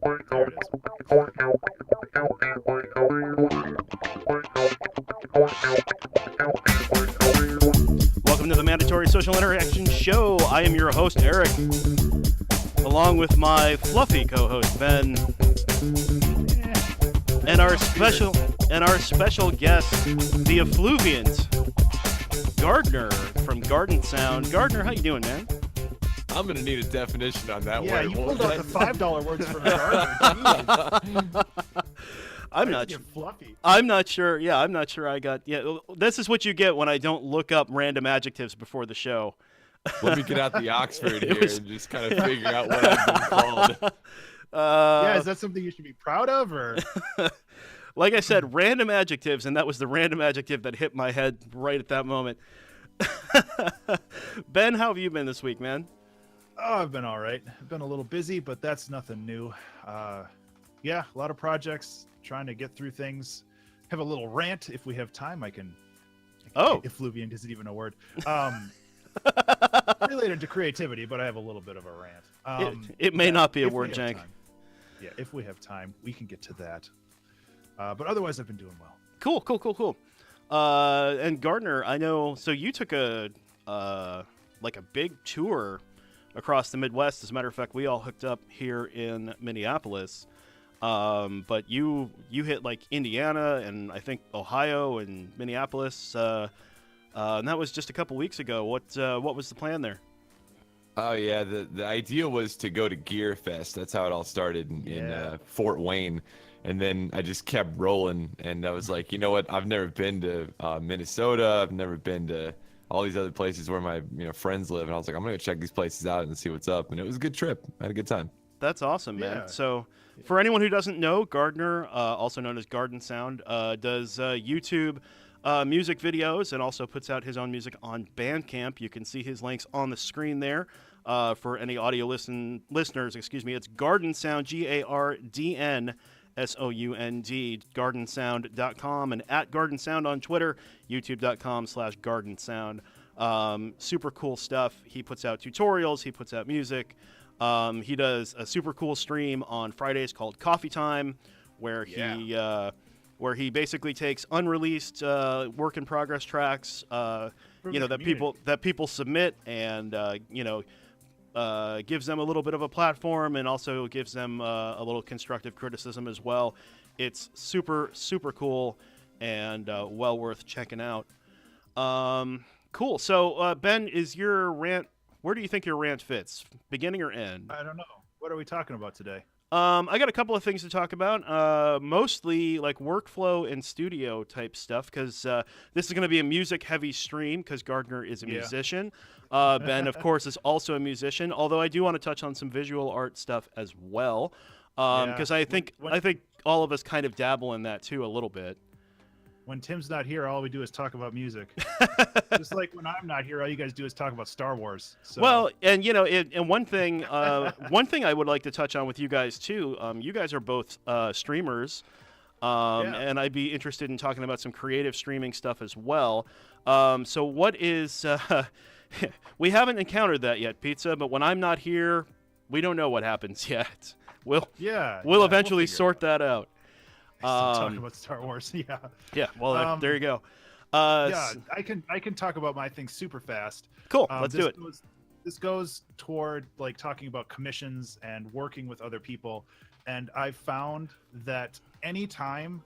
There it is. Welcome to the Mandatory Social Interaction Show. I am your host, Eric, along with my fluffy co-host, Ben, and our special guest, the effluviant Gardner from Gardnsoud. Gardner, how you doing, man? I'm gonna need a definition on that Yeah, word. you pulled out the $5 words from Gardner. I'm not sure. Yeah, I'm not sure I got. Yeah, this is what you get when I don't look up random adjectives before the show. Let me get out the Oxford here and just kind of figure out what I've been called. Yeah, is that something you should be proud of, or? Like I said, random adjectives, and that was the random adjective that hit my head right at that moment. Ben, how have you been this week, man? Oh, I've been all right. I've been a little busy, but that's nothing new. Yeah, a lot of projects, trying to get through things. Have a little rant if we have time. I can. Oh, effluviant isn't even a word. Related to creativity, but I have a little bit of a rant. It may not be a word, Jank. Yeah, if we have time, we can get to that. But otherwise, I've been doing well. Cool. And Gardner, I know. So you took a big tour across the Midwest. As a matter of fact, we all hooked up here in Minneapolis. But you hit like Indiana and I think Ohio and Minneapolis. And that was just a couple weeks ago. What was the plan there? Oh yeah, the idea was to go to Gear Fest. That's how it all started in Fort Wayne, and then I just kept rolling. And I was like, you know what? I've never been to Minnesota. I've never been to all these other places where my friends live. And I was like, I'm gonna go check these places out and see what's up. And it was a good trip. I had a good time. That's awesome, man. Yeah. So, for anyone who doesn't know, Gardner, also known as Gardnsoud, does YouTube music videos and also puts out his own music on Bandcamp. You can see his links on the screen there. For any audio listeners, it's Gardnsoud, GARDNSOUND, Gardnsound.com, and at Gardnsound on Twitter, YouTube.com/Gardnsound. Super cool stuff. He puts out tutorials. He puts out music. He does a super cool stream on Fridays called Coffee Time, where he basically takes unreleased work in progress tracks, that people submit, and gives them a little bit of a platform, and also gives them a little constructive criticism as well. It's super cool and well worth checking out. Cool. So Ben, is your rant? Where do you think your rant fits? Beginning or end? I don't know. What are we talking about today? I got a couple of things to talk about, mostly like workflow and studio type stuff, because this is going to be a music-heavy stream because Gardner is a musician. Ben, of course, is also a musician, although I do want to touch on some visual art stuff as well, because I think all of us kind of dabble in that too a little bit. When Tim's not here, all we do is talk about music. Just like when I'm not here, all you guys do is talk about Star Wars. So. Well, and and one thing I would like to touch on with you guys too. You guys are both streamers, and I'd be interested in talking about some creative streaming stuff as well. So what is? We haven't encountered that yet, Pizza. But when I'm not here, we don't know what happens yet. We'll eventually sort that out. Talk about Star Wars, yeah. Yeah, well, there you go. I can talk about my thing super fast. Cool, let's do it. This goes toward like talking about commissions and working with other people, and I've found that anytime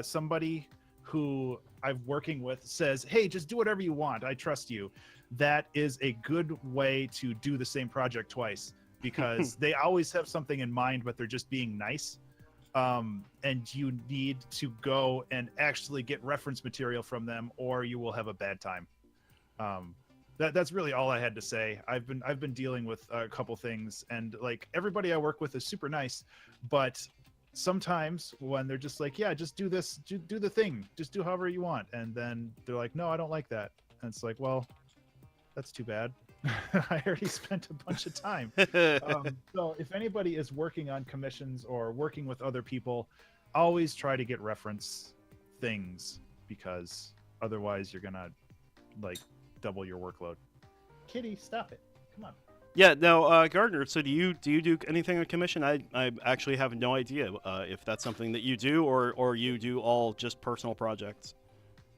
somebody who I'm working with says, "Hey, just do whatever you want. I trust you," that is a good way to do the same project twice, because they always have something in mind, but they're just being nice. And you need to go and actually get reference material from them, or you will have a bad time. That's really all I had to say. I've been dealing with a couple things, and like everybody I work with is super nice, but sometimes when they're just like, yeah, just do this, do the thing, just do however you want, and then they're like, no, I don't like that, and it's like, well, that's too bad. I already spent a bunch of time. So if anybody is working on commissions or working with other people, always try to get reference things, because otherwise you're gonna like double your workload. Kitty, stop it. Come on. Yeah. Now, Gardner. So do you do anything on commission? I actually have no idea if that's something that you do or you do all just personal projects.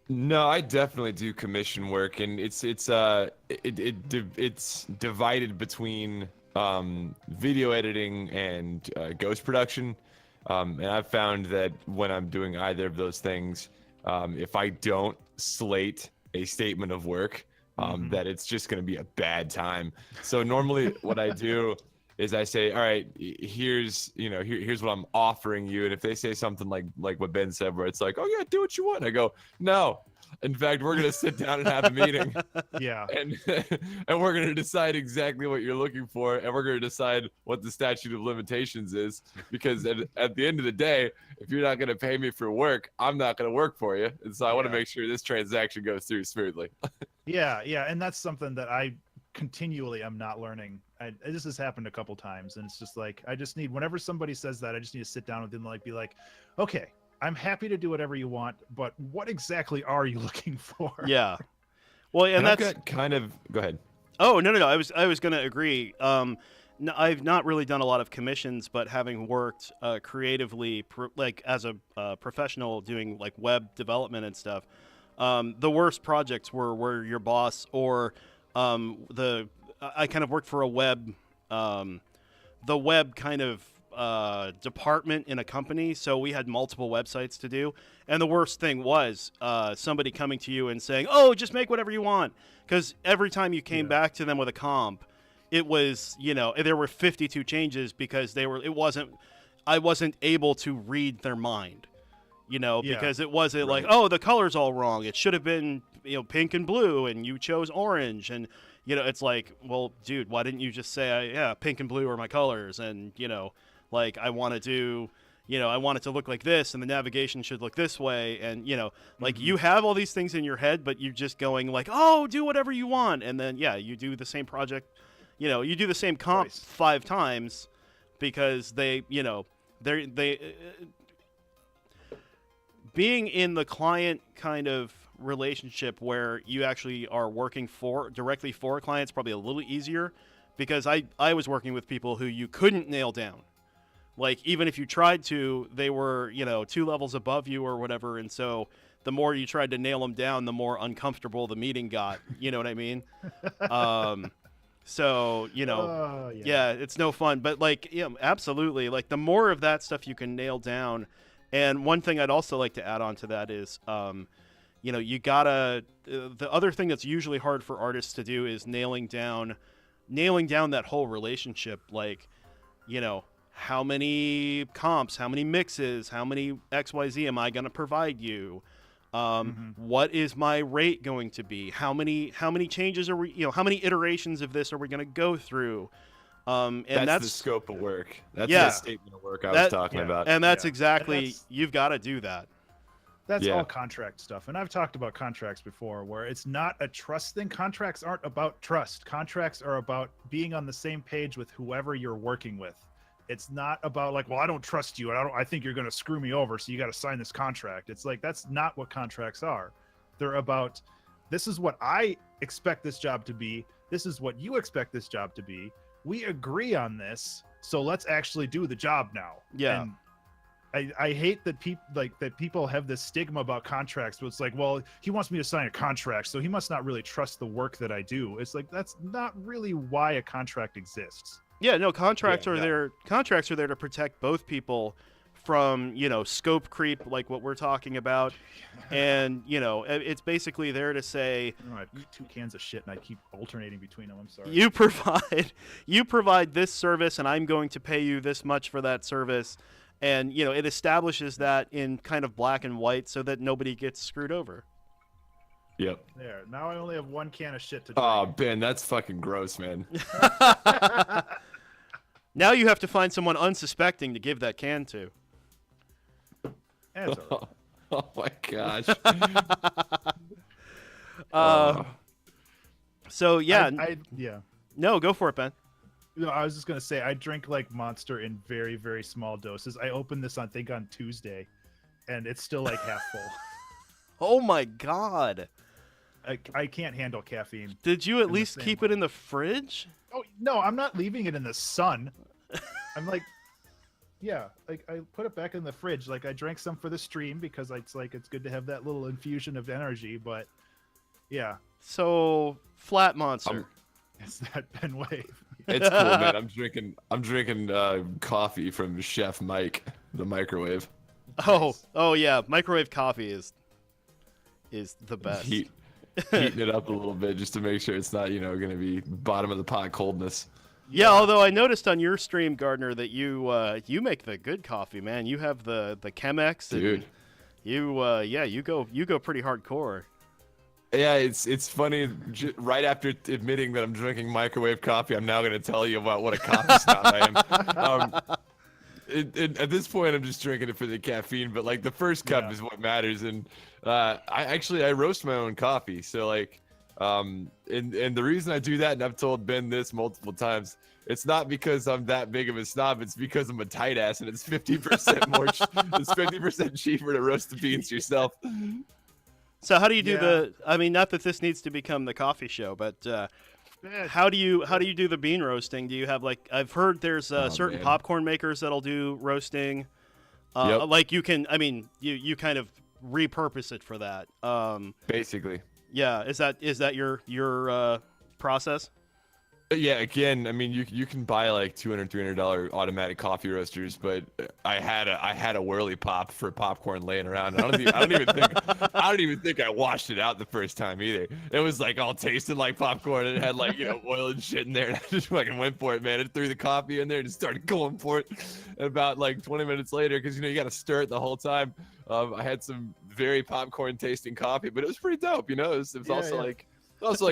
No, I definitely do commission work, and it's divided between video editing and ghost production. And I've found that when I'm doing either of those things, if I don't slate a statement of work, that it's just going to be a bad time. So normally what I do is I say, all right, here's what I'm offering you. And if they say something like what Ben said, where it's like, oh yeah, do what you want, I go, no. In fact, we're gonna sit down and have a meeting. Yeah. And we're gonna decide exactly what you're looking for, and we're gonna decide what the statute of limitations is. Because at the end of the day, if you're not gonna pay me for work, I'm not gonna work for you. And so I want to make sure this transaction goes through smoothly. Yeah, and that's something that I continually am not learning. This has happened a couple times, and it's just like I just need, whenever somebody says that, I just need to sit down with them, like be like, okay, I'm happy to do whatever you want, but what exactly are you looking for? Yeah. Well, and that's I've got kind of. Go ahead. Oh, no. I was going to agree. No, I've not really done a lot of commissions, but having worked creatively, like as a professional doing like web development and stuff, the worst projects were where your boss or I kind of worked for a web, the web kind of department in a company, so we had multiple websites to do, and the worst thing was somebody coming to you and saying, oh, just make whatever you want, because every time you came back to them with a comp, it was, there were 52 changes because I wasn't able to read their mind, because it wasn't like, oh, the color's all wrong, it should have been pink and blue and you chose orange, and it's like, well, dude, why didn't you just say, yeah, pink and blue are my colors, and like I want to do, I want it to look like this, and the navigation should look this way, and like you have all these things in your head, but you're just going like, oh, do whatever you want, and then you do the same project, you do the same comp 5 times because they being in the client kind of relationship where you actually are working directly for a client is probably a little easier, because I was working with people who you couldn't nail down. Like, even if you tried to, they were, 2 levels above you or whatever. And so the more you tried to nail them down, the more uncomfortable the meeting got. You know what I mean? So, it's no fun. But, like, absolutely. Like, the more of that stuff you can nail down. And one thing I'd also like to add on to that is, you gotta, the other thing that's usually hard for artists to do is nailing down that whole relationship. Like, how many comps, how many mixes, how many XYZ am I going to provide you? What is my rate going to be? How many changes are we, how many iterations of this are we going to go through? And that's the scope of work. That's the statement of work I was talking about. And that's exactly, you've got to do that. That's all contract stuff. And I've talked about contracts before, where it's not a trust thing. Contracts aren't about trust. Contracts are about being on the same page with whoever you're working with. It's not about like, well, I don't trust you, and I think you're going to screw me over, so you got to sign this contract. It's like, that's not what contracts are. They're about, this is what I expect this job to be. This is what you expect this job to be. We agree on this, so let's actually do the job now. Yeah. And I hate that people have this stigma about contracts, but it's like, well, he wants me to sign a contract, so he must not really trust the work that I do. It's like, that's not really why a contract exists. Yeah, no, contracts are there. Contracts are there to protect both people from, scope creep, like what we're talking about, and it's basically there to say, I have 2 cans of shit and I keep alternating between them. I'm sorry. You provide this service, and I'm going to pay you this much for that service, and it establishes that in kind of black and white so that nobody gets screwed over. Yep. There. Now I only have 1 can of shit to drink. Oh, Ben, that's fucking gross, man. Now you have to find someone unsuspecting to give that can to. That's all right. Oh my gosh. So yeah. Yeah. No, go for it, Ben. I was just gonna say, I drink like Monster in very, very small doses. I opened this on Tuesday, and it's still like half full. Oh my god. I can't handle caffeine. Did you at the least same keep way. it in the fridge? Oh no, I'm not leaving it in the sun. I'm like, yeah, like I put it back in the fridge. Like I drank some for the stream because it's good to have that little infusion of energy. But yeah, So flat monster. it's that Ben Wave. It's cool, man. I'm drinking coffee from Chef Mike, the microwave. Oh yeah, microwave coffee is the best. Heating it up a little bit just to make sure it's not, going to be bottom of the pot coldness. Yeah, although I noticed on your stream, Gardner, that you make the good coffee, man. You have the Chemex, Dude. And you go pretty hardcore. Yeah, it's funny. Right after admitting that I'm drinking microwave coffee, I'm now going to tell you about what a coffee snob I am. At this point, I'm just drinking it for the caffeine, but like the first cup is what matters. And I roast my own coffee, so like, and the reason I do that, and I've told Ben this multiple times, it's not because I'm that big of a snob. It's because I'm a tight ass, and it's 50% more. It's 50% cheaper to roast the beans yourself. So how do you do I mean, not that this needs to become the coffee show, but how do you do the bean roasting? Do you have I've heard there's certain popcorn makers that'll do roasting. Yep. Like you can, I mean, you kind of repurpose it for that. Basically. Yeah, is that your process? Yeah, again, I mean, you can buy like $200, $300 automatic coffee roasters, but I had a whirly pop for popcorn laying around. I don't even think I washed it out the first time either. It was like all tasted like popcorn, and it had like oil and shit in there. And I just fucking went for it, man. I threw the coffee in there and just started going for it. And about like 20 minutes later, because you got to stir it the whole time. I had some very popcorn tasting coffee, but it was pretty dope. It was also like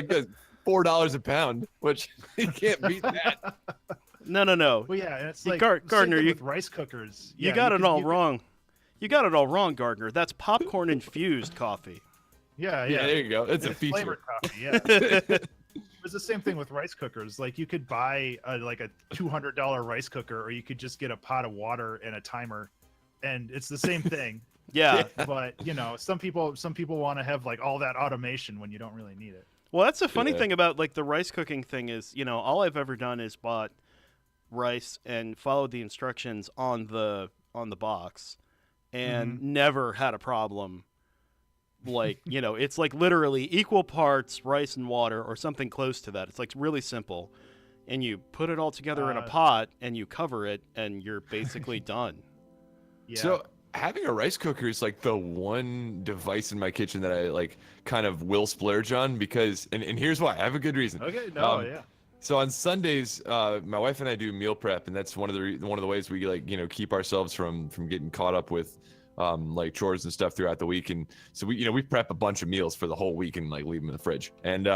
this. $4 a pound, which you can't beat that. No. Well, yeah, and it's like Gardner, with rice cookers. You got it all wrong. You got it all wrong, Gardner. That's popcorn infused coffee. Yeah. There you go. It's a feature. Flavored coffee. Yeah. It's the same thing with rice cookers. Like you could buy a $200 rice cooker, or you could just get a pot of water and a timer, and it's the same thing. Yeah. But some people want to have like all that automation when you don't really need it. Well, that's the funny thing about the rice cooking thing is, all I've ever done is bought rice and followed the instructions on the box, and never had a problem. It's like literally equal parts rice and water, or something close to that. It's like really simple, and you put it all together in a pot and you cover it, and you're basically done. Yeah. So having a rice cooker is like the one device in my kitchen that I kind of will splurge on, because and here's why. I have a good reason. Okay. Yeah. So on Sundays, my wife and I do meal prep, and that's one of the ways we keep ourselves from getting caught up with chores and stuff throughout the week. And so we prep a bunch of meals for the whole week and leave them in the fridge. And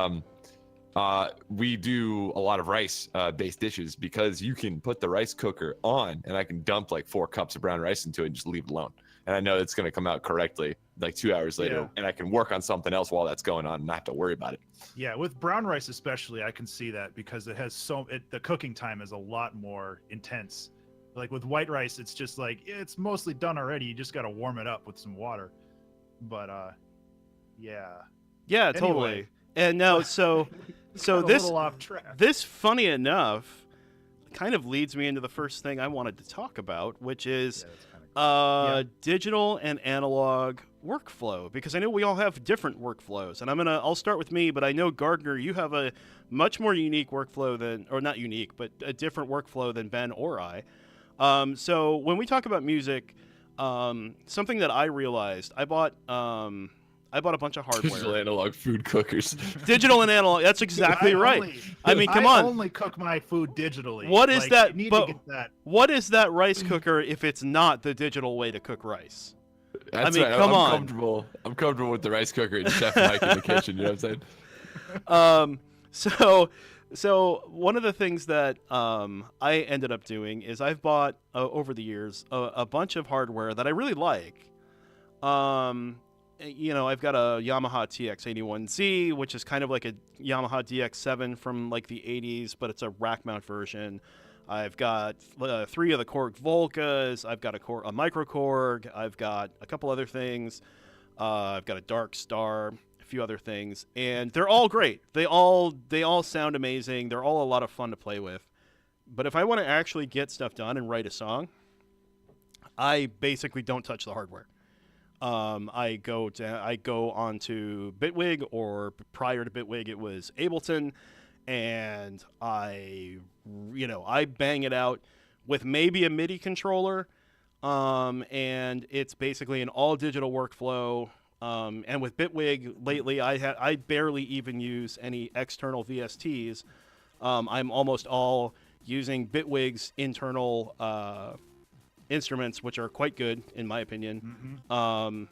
we do a lot of rice based dishes, because you can put the rice cooker on and I can dump 4 cups of brown rice into it and just leave it alone. And I know it's going to come out correctly 2 hours later, and I can work on something else while that's going on and not have to worry about it. Yeah, with brown rice especially, I can see that, because it has the cooking time is a lot more intense. Like with white rice, it's just it's mostly done already. You just got to warm it up with some water. But yeah. Yeah, Anyway. totally. And now so this, funny enough, kind of leads me into the first thing I wanted to talk about, which is digital and analog workflow, because I know we all have different workflows, and I'll start with me, but I know Gardner, you have a much more unique workflow not unique, but a different workflow than Ben or I. So when we talk about music, something that I realized, I bought a bunch of hardware. Digital analog food cookers. Digital and analog. That's exactly right. I mean, come on. I only cook my food digitally. What is that? You need to get that. What is that rice cooker if it's not the digital way to cook rice? That's right. Come on. I'm comfortable with the rice cooker and Chef Mike in the kitchen. You know what I'm saying? So one of the things that I ended up doing is I've bought over the years a bunch of hardware that I really like. I've got a Yamaha TX81Z, which is kind of like a Yamaha DX7 from the 80s, but it's a rack mount version. I've got 3 of the Korg Volcas. I've got a micro Korg. I've got a couple other things. I've got a Dark Star, a few other things, and they're all great. They all sound amazing. They're all a lot of fun to play with. But if I want to actually get stuff done and write a song, I basically don't touch the hardware. I go onto Bitwig, or prior to Bitwig, it was Ableton, and I bang it out with maybe a MIDI controller, and it's basically an all digital workflow. And with Bitwig lately, I barely even use any external VSTs. I'm almost all using Bitwig's internal instruments, which are quite good in my opinion. And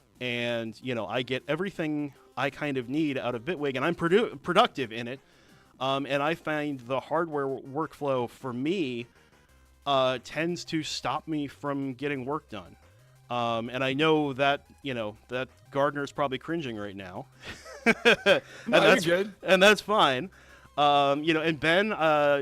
I get everything I kind of need out of Bitwig, and I'm productive in it. And I find the hardware workflow for me tends to stop me from getting work done. And I know that that Gardner's probably cringing right now. That's good, and that's fine. And Ben,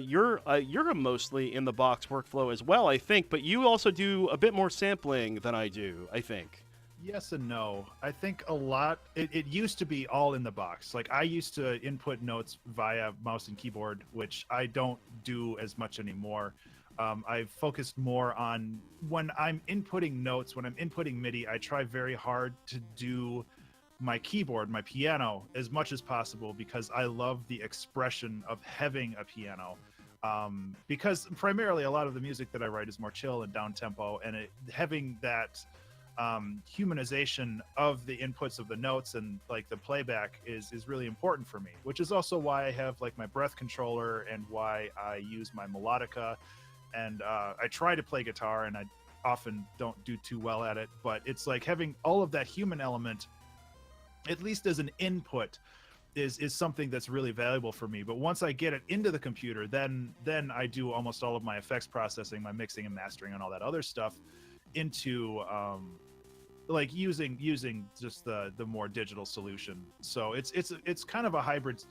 you're mostly in the box workflow as well, I think, but you also do a bit more sampling than I do, I think. Yes and no. I think a lot. It used to be all in the box. Like, I used to input notes via mouse and keyboard, which I don't do as much anymore. I've focused more on when I'm inputting notes, when I'm inputting MIDI, I try very hard to do my keyboard, my piano, as much as possible, because I love the expression of having a piano. Because primarily a lot of the music that I write is more chill and down tempo, and having that humanization of the inputs of the notes and like the playback is really important for me, which is also why I have like my breath controller and why I use my melodica. And I try to play guitar, and I often don't do too well at it, but it's like having all of that human element, at least as an input, is something that's really valuable for me. But once I get it into the computer, then I do almost all of my effects processing, my mixing and mastering and all that other stuff into like using just the more digital solution. So it's kind of a hybrid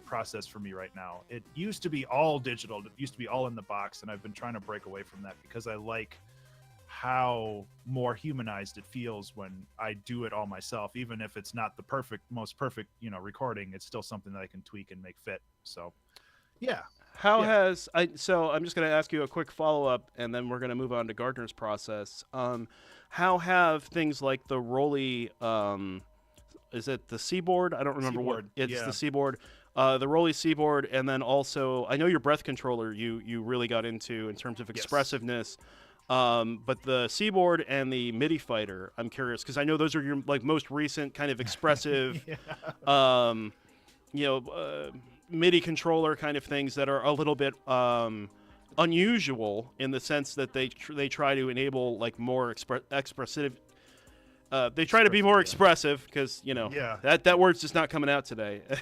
process for me right now. It used to be all digital, it used to be all in the box, and I've been trying to break away from that because I like how more humanized it feels when I do it all myself. Even if it's not the most perfect recording, it's still something that I can tweak and make fit. So yeah. So I'm just going to ask you a quick follow-up, and then we're going to move on to Gardner's process. How have things like the Rolly, is it the Seaboard? I don't remember Seaboard, what it's yeah. the Seaboard, the Rolly Seaboard, and then also I know your breath controller you really got into in terms of expressiveness. But the Seaboard and the MIDI Fighter, I'm curious because I know those are your like most recent kind of expressive, MIDI controller kind of things that are a little bit unusual in the sense that they try to enable like more expressive. They try to be more expressive because that word's just not coming out today. It's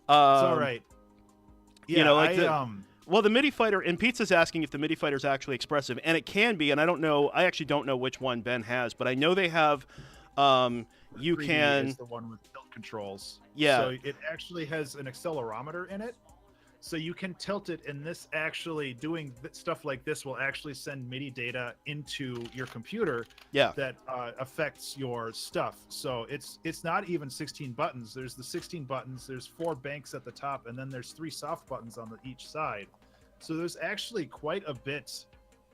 all right. Yeah, well, the MIDI Fighter, and Pizza's asking if the MIDI Fighter is actually expressive, and it can be, and I don't know, I actually don't know which one Ben has, but I know they have, you 3D can... is the one with tilt controls. Yeah. So it actually has an accelerometer in it, so you can tilt it, and this actually, doing stuff like this will actually send MIDI data into your computer that affects your stuff. So it's not even 16 buttons. There's the 16 buttons, there's 4 banks at the top, and then there's 3 soft buttons on each side. So there's actually quite a bit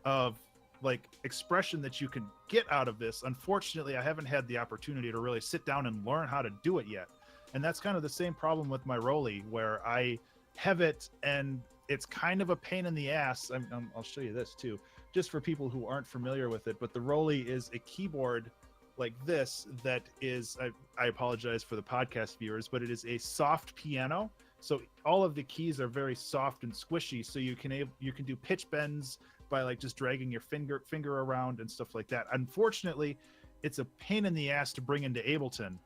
of like expression that you can get out of this. Unfortunately, I haven't had the opportunity to really sit down and learn how to do it yet. And that's kind of the same problem with my Rolly, where I have it and it's kind of a pain in the ass. I'll show you this too, just for people who aren't familiar with it. But the Rolly is a keyboard like this that is, I apologize for the podcast viewers, but it is a soft piano. So all of the keys are very soft and squishy. So you can do pitch bends by like just dragging your finger around and stuff like that. Unfortunately, it's a pain in the ass to bring into Ableton.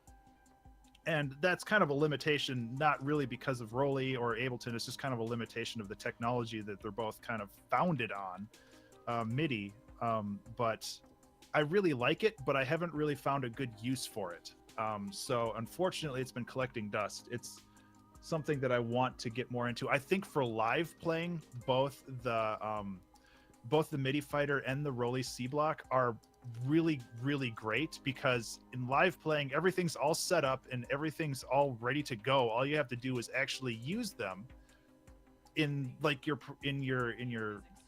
And that's kind of a limitation, not really because of Rolly or Ableton. It's just kind of a limitation of the technology that they're both kind of founded on, MIDI. But I really like it, but I haven't really found a good use for it. So unfortunately, it's been collecting dust. It's something that I want to get more into. I think for live playing, both both the MIDI Fighter and the Roly C Block are really, really great, because in live playing, everything's all set up and everything's all ready to go. All you have to do is actually use them in like your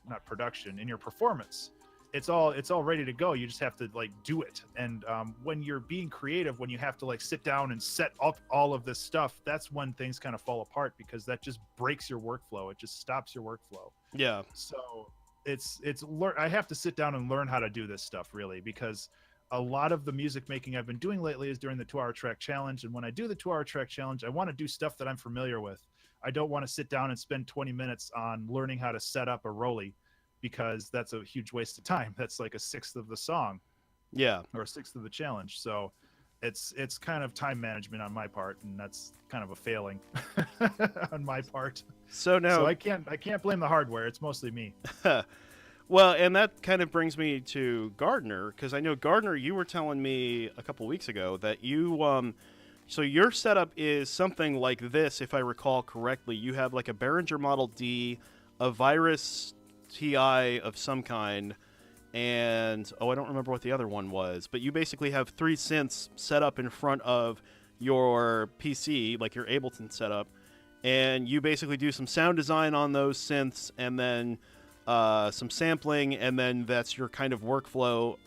not production, in your performance. It's all ready to go. You just have to like do it. And when you're being creative, when you have to like sit down and set up all of this stuff, that's when things kind of fall apart, because that just breaks your workflow. It just stops your workflow. Yeah. So I have to sit down and learn how to do this stuff, really, because a lot of the music making I've been doing lately is during the 2-hour track challenge. And when I do the 2-hour track challenge, I want to do stuff that I'm familiar with. I don't want to sit down and spend 20 minutes on learning how to set up a Roly, because that's a huge waste of time. That's like a sixth of the song. Yeah. Or a sixth of the challenge. So it's kind of time management on my part, and that's kind of a failing on my part. So I can't blame the hardware. It's mostly me. Well, and that kind of brings me to Gardner, because I know, Gardner, you were telling me a couple weeks ago that you so your setup is something like this, if I recall correctly. You have like a Behringer Model D, a Virus TI of some kind, and I don't remember what the other one was, but you basically have 3 synths set up in front of your PC, like your Ableton setup, and you basically do some sound design on those synths, and then some sampling, and then that's your kind of workflow.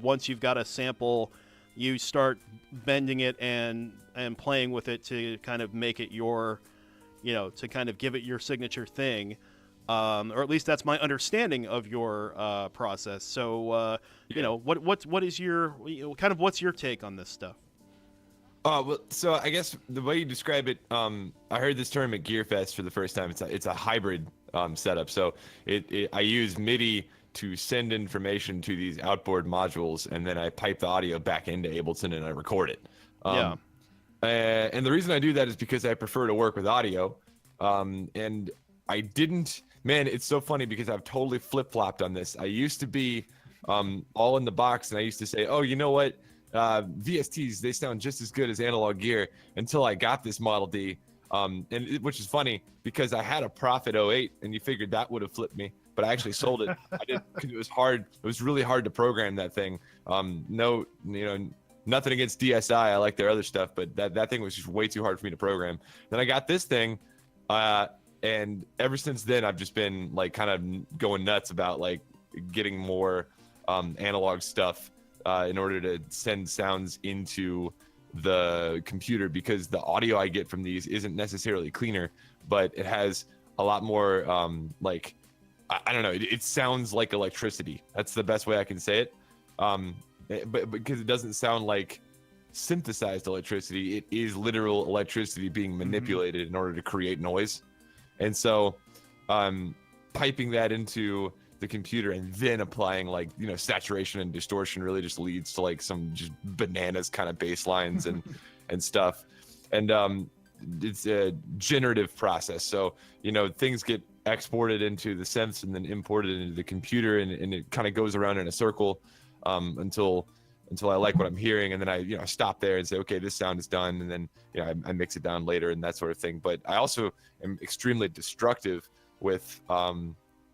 Once you've got a sample, you start bending it and playing with it to kind of make it your, to kind of give it your signature thing. Or at least that's my understanding of your process. So, what is your what's your take on this stuff? Well, so I guess the way you describe it, I heard this term at GearFest for the first time. It's a hybrid setup. So I use MIDI to send information to these outboard modules, and then I pipe the audio back into Ableton and I record it. And the reason I do that is because I prefer to work with audio. And I didn't. Man, it's so funny because I've totally flip-flopped on this. I used to be all in the box, and I used to say, oh, you know what? VSTs, they sound just as good as analog gear, until I got this Model D, which is funny because I had a Prophet 08, and you figured that would have flipped me, but I actually sold it. I did, because it was hard. It was really hard to program that thing. Nothing against DSI. I like their other stuff, but that thing was just way too hard for me to program. Then I got this thing, and ever since then, I've just been like kind of going nuts about like getting more analog stuff in order to send sounds into the computer, because the audio I get from these isn't necessarily cleaner, but it has a lot more I don't know. It sounds like electricity. That's the best way I can say it. But because it doesn't sound like synthesized electricity, it is literal electricity being manipulated in order to create noise. And so piping that into the computer and then applying saturation and distortion really just leads to like some just bananas kind of bass lines and stuff. And it's a generative process. So, things get exported into the synths and then imported into the computer, and it kind of goes around in a circle until I like what I'm hearing, and then I stop there and say, okay, this sound is done, and then I mix it down later and that sort of thing. But I also am extremely destructive with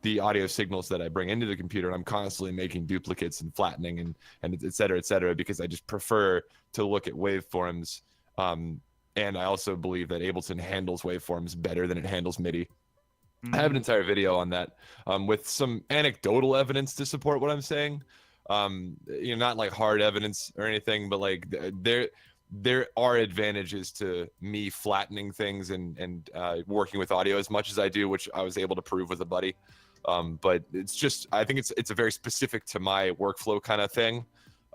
the audio signals that I bring into the computer. I'm constantly making duplicates and flattening and et cetera, because I just prefer to look at waveforms. And I also believe that Ableton handles waveforms better than it handles MIDI. I have an entire video on that with some anecdotal evidence to support what I'm saying. Not like hard evidence or anything, but like there are advantages to me flattening things and working with audio as much as I do, which I was able to prove with a buddy. But it's just, I think it's a very specific to my workflow kind of thing.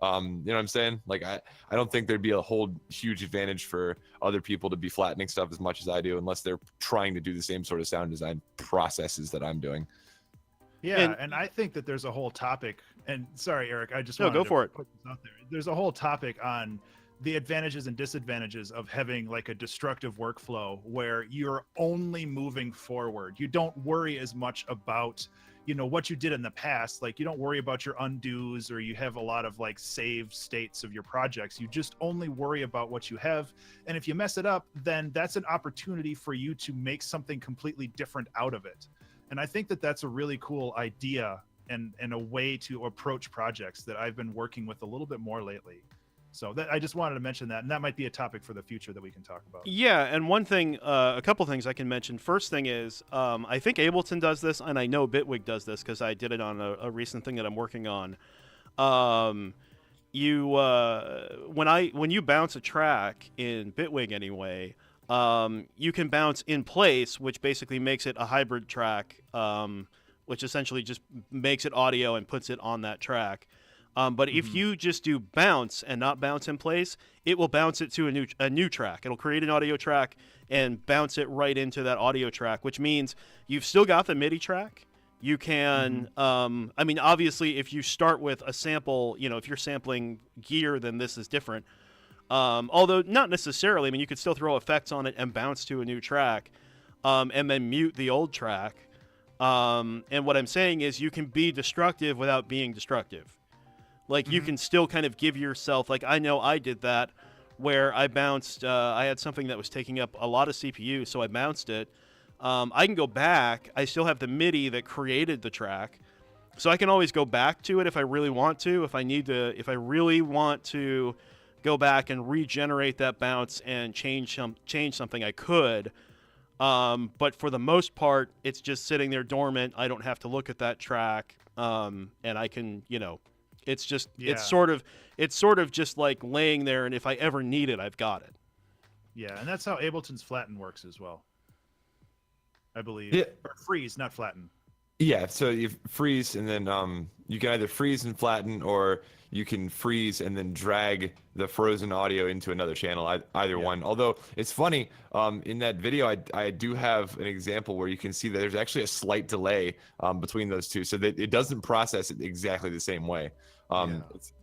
You know what I'm saying? Like, I don't think there'd be a whole huge advantage for other people to be flattening stuff as much as I do, unless they're trying to do the same sort of sound design processes that I'm doing. Yeah, and I think that there's a whole topic, and sorry, Eric, I just go for it. Put this out there. There's a whole topic on the advantages and disadvantages of having like a destructive workflow where you're only moving forward. You don't worry as much about, what you did in the past. Like, you don't worry about your undos, or you have a lot of like saved states of your projects. You just only worry about what you have. And if you mess it up, then that's an opportunity for you to make something completely different out of it. And I think that that's a really cool idea and a way to approach projects that I've been working with a little bit more lately. So that I just wanted to mention that, and that might be a topic for the future that we can talk about. Yeah, and one thing, a couple things I can mention. First thing is, I think Ableton does this, and I know Bitwig does this because I did it on a recent thing that I'm working on. When you bounce a track in Bitwig anyway, you can bounce in place, which basically makes it a hybrid track, which essentially just makes it audio and puts it on that track. But if you just do bounce and not bounce in place, it will bounce it to a new track. It'll create an audio track and bounce it right into that audio track, which means you've still got the MIDI track. You can, I mean, obviously, if you start with a sample, if you're sampling gear, then this is different. Although not necessarily. I mean, you could still throw effects on it and bounce to a new track, and then mute the old track. And what I'm saying is you can be destructive without being destructive. Like, you can still kind of give yourself, like, I know I did that, where I bounced, I had something that was taking up a lot of CPU, so I bounced it. I can go back. I still have the MIDI that created the track, so I can always go back to it if I really want to. If I really want to go back and regenerate that bounce and change something, I could. But for the most part, it's just sitting there dormant. I don't have to look at that track, and I can, it's just it's sort of just like laying there, and if I ever need it, I've got it. Yeah, and that's how Ableton's flatten works as well, I believe. Yeah. Or freeze, not flatten. Yeah, so you freeze, and then you can either freeze and flatten, or you can freeze and then drag the frozen audio into another channel, either one. Although it's funny, in that video, I do have an example where you can see that there's actually a slight delay between those two, so that it doesn't process it exactly the same way.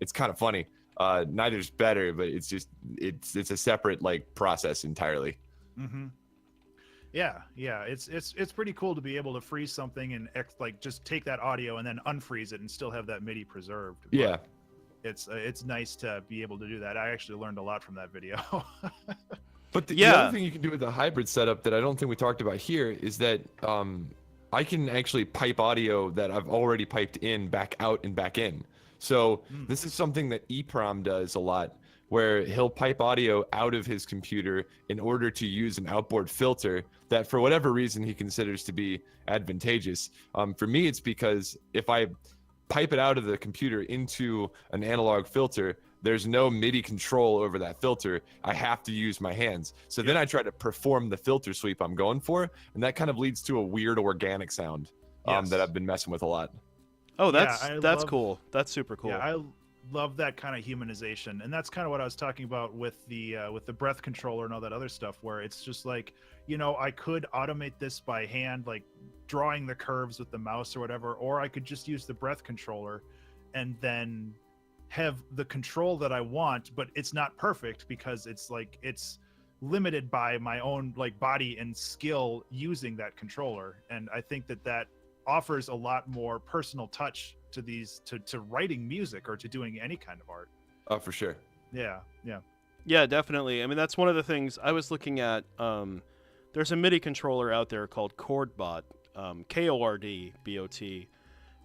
It's kind of funny. Neither's better, but it's just it's a separate process entirely. Yeah, it's pretty cool to be able to freeze something and just take that audio and then unfreeze it and still have that MIDI preserved. But yeah, it's nice to be able to do that. I actually learned a lot from that video. But the other thing you can do with the hybrid setup that I don't think we talked about here is that I can actually pipe audio that I've already piped in back out and back in. So this is something that EPROM does a lot, where he'll pipe audio out of his computer in order to use an outboard filter that for whatever reason he considers to be advantageous. For me, it's because if I pipe it out of the computer into an analog filter, there's no MIDI control over that filter. I have to use my hands. So then I try to perform the filter sweep I'm going for, and that kind of leads to a weird organic sound that I've been messing with a lot. Oh, that's cool. That's super cool. Yeah, I love that kind of humanization, and that's kind of what I was talking about with the breath controller and all that other stuff, where it's just like, I could automate this by hand, like drawing the curves with the mouse or whatever, or I could just use the breath controller and then have the control that I want, but it's not perfect because it's limited by my own body and skill using that controller. And I think that offers a lot more personal touch to these to writing music or to doing any kind of art. Oh, for sure. Yeah, definitely. I mean, that's one of the things I was looking at. There's a MIDI controller out there called Chordbot, KORDBOT,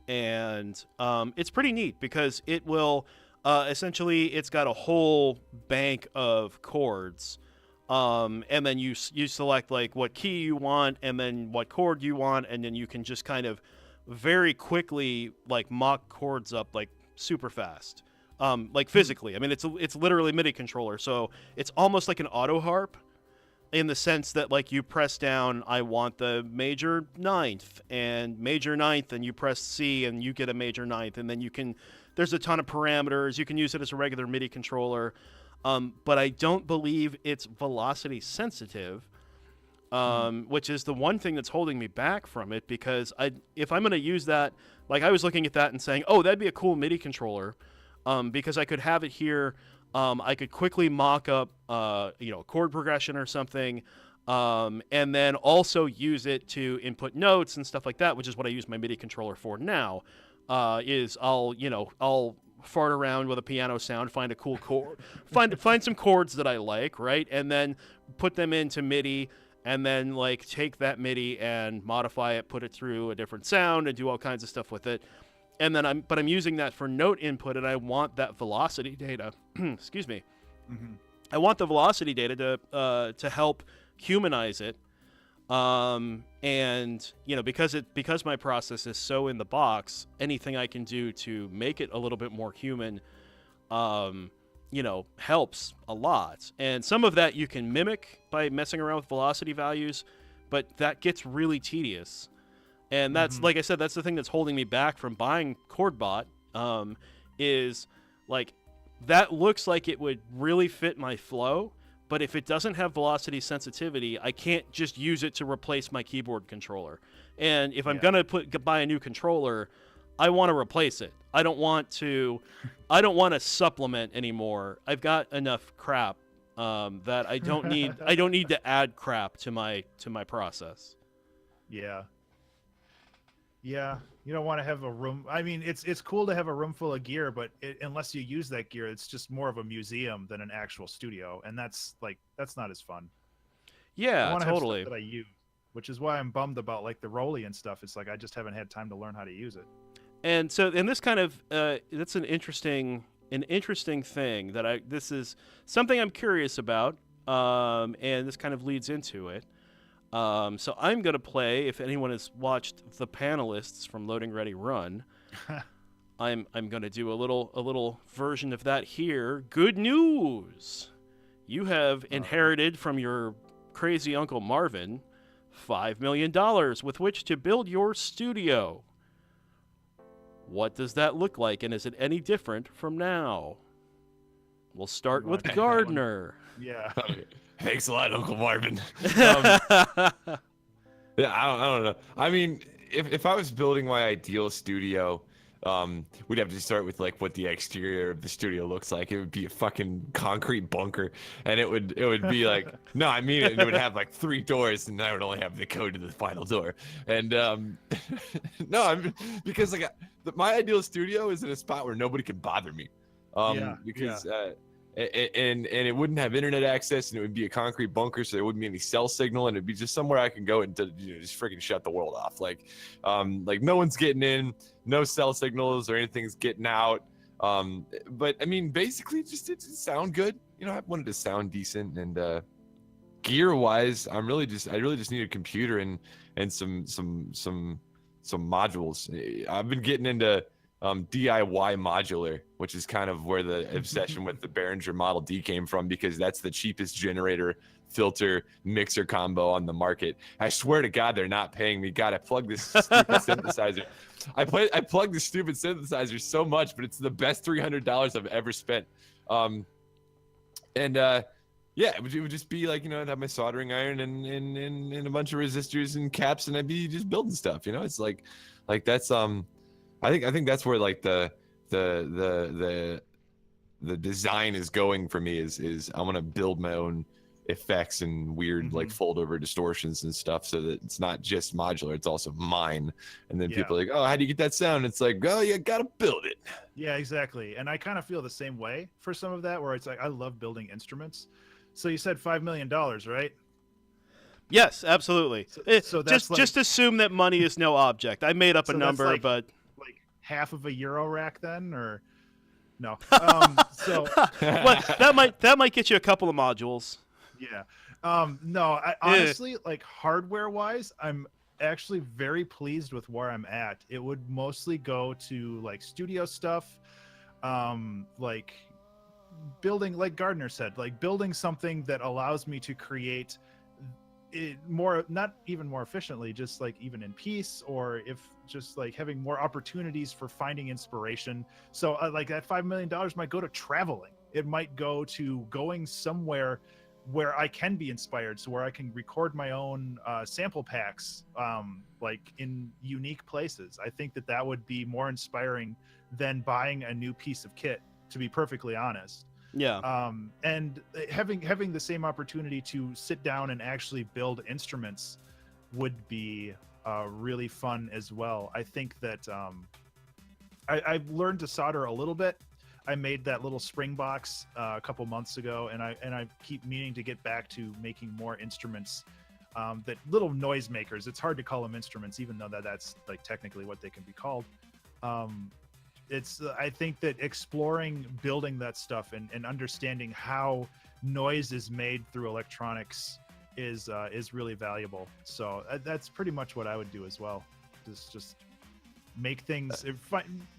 and it's pretty neat because it will essentially, it's got a whole bank of chords, and then you select what key you want and then what chord you want, and then you can just kind of very quickly mock chords up super fast, physically. I mean, it's literally MIDI controller, so it's almost like an auto harp in the sense that you press down, I want the major ninth, and you press C and you get a major ninth, and then there's a ton of parameters. You can use it as a regular MIDI controller, but I don't believe it's velocity sensitive, which is the one thing that's holding me back from it, because if I'm going to use that, I was looking at that and saying, oh, that'd be a cool MIDI controller, because I could have it here. I could quickly mock up, chord progression or something, and then also use it to input notes and stuff like that, which is what I use my MIDI controller for now. I'll fart around with a piano sound, find a cool chord, find some chords that I like, right, and then put them into MIDI, and then take that MIDI and modify it, put it through a different sound, and do all kinds of stuff with it. and then I'm using that for note input, and I want that velocity data. Excuse me. Mm-hmm. I want the velocity data to help humanize it. And because my process is so in the box, anything I can do to make it a little bit more human, helps a lot. And some of that you can mimic by messing around with velocity values, but that gets really tedious. And that's, like I said, that's the thing that's holding me back from buying ChordBot, is like, that looks like it would really fit my flow, but if it doesn't have velocity sensitivity, I can't just use it to replace my keyboard controller. And if I'm gonna buy a new controller, I want to replace it. I don't want to supplement anymore. I've got enough crap that I don't need. I don't need to add crap to my process. Yeah. Yeah, you don't want to have a room. I mean, it's cool to have a room full of gear, but unless you use that gear, it's just more of a museum than an actual studio, and that's not as fun. Yeah, I want to totally. have stuff that I use, which is why I'm bummed about like the Rolly and stuff. It's like I just haven't had time to learn how to use it. And so, and this kind of that's an interesting thing that this is something I'm curious about, and this kind of leads into it. So I'm going to play, if anyone has watched the panelists from Loading Ready Run, I'm going to do a little version of that here. Good news! You have inherited from your crazy Uncle Marvin $5 million with which to build your studio. What does that look like, and is it any different from now? We'll start with Gardner. Yeah. Thanks a lot, Uncle Marvin. Yeah, I don't know. I mean, if I was building my ideal studio, we'd have to start with like what the exterior of the studio looks like. It would be a fucking concrete bunker, and it would be like, no, I mean it would have like 3 doors, and I would only have the code to the final door. And because like my ideal studio is in a spot where nobody can bother me. Because and it wouldn't have internet access, and it would be a concrete bunker, so there wouldn't be any cell signal, and it'd be just somewhere I can go and just freaking shut the world off. Like no one's getting in, no cell signals or anything's getting out. But I mean, basically, just it sound good. I wanted to sound decent, and gear wise, I really just need a computer and some modules. I've been getting into DIY modular, which is kind of where the obsession with the Behringer Model D came from, because that's the cheapest generator filter mixer combo on the market. I swear to God, they're not paying me. God, I plugged this stupid synthesizer. I plugged this stupid synthesizer so much, but it's the best $300 I've ever spent. Yeah, it would just be like, I'd have my soldering iron and a bunch of resistors and caps, and I'd be just building stuff. It's like that's I think that's where like the design is going for me is I want to build my own effects and weird like fold over distortions and stuff, so that it's not just modular, it's also mine. And then people are like, oh, how do you get that sound? It's like, oh, you gotta build it. Yeah, exactly. And I kind of feel the same way for some of that, where it's like I love building instruments. So you said $5 million, right? Yes, absolutely. So that's just assume that money is no object. I made up a number, but like half of a Euro rack then, or no? So well, that might get you a couple of modules. Yeah. No, I honestly, like hardware wise, I'm actually very pleased with where I'm at. It would mostly go to like studio stuff, like building, like Gardner said, like building something that allows me to create it more, not even more efficiently, just like even in peace, or if just like having more opportunities for finding inspiration. So like that $5 million might go to traveling. It might go to going somewhere where I can be inspired, so where I can record my own sample packs, like in unique places. I think that would be more inspiring than buying a new piece of kit, to be perfectly honest. Yeah. And having the same opportunity to sit down and actually build instruments would be really fun as well. I think that I've learned to solder a little bit. I made that little spring box a couple months ago, and I keep meaning to get back to making more instruments, that little noise makers. It's hard to call them instruments, even though that's like technically what they can be called. It's I think that exploring building that stuff and understanding how noise is made through electronics is really valuable. So that's pretty much what I would do as well. Just make things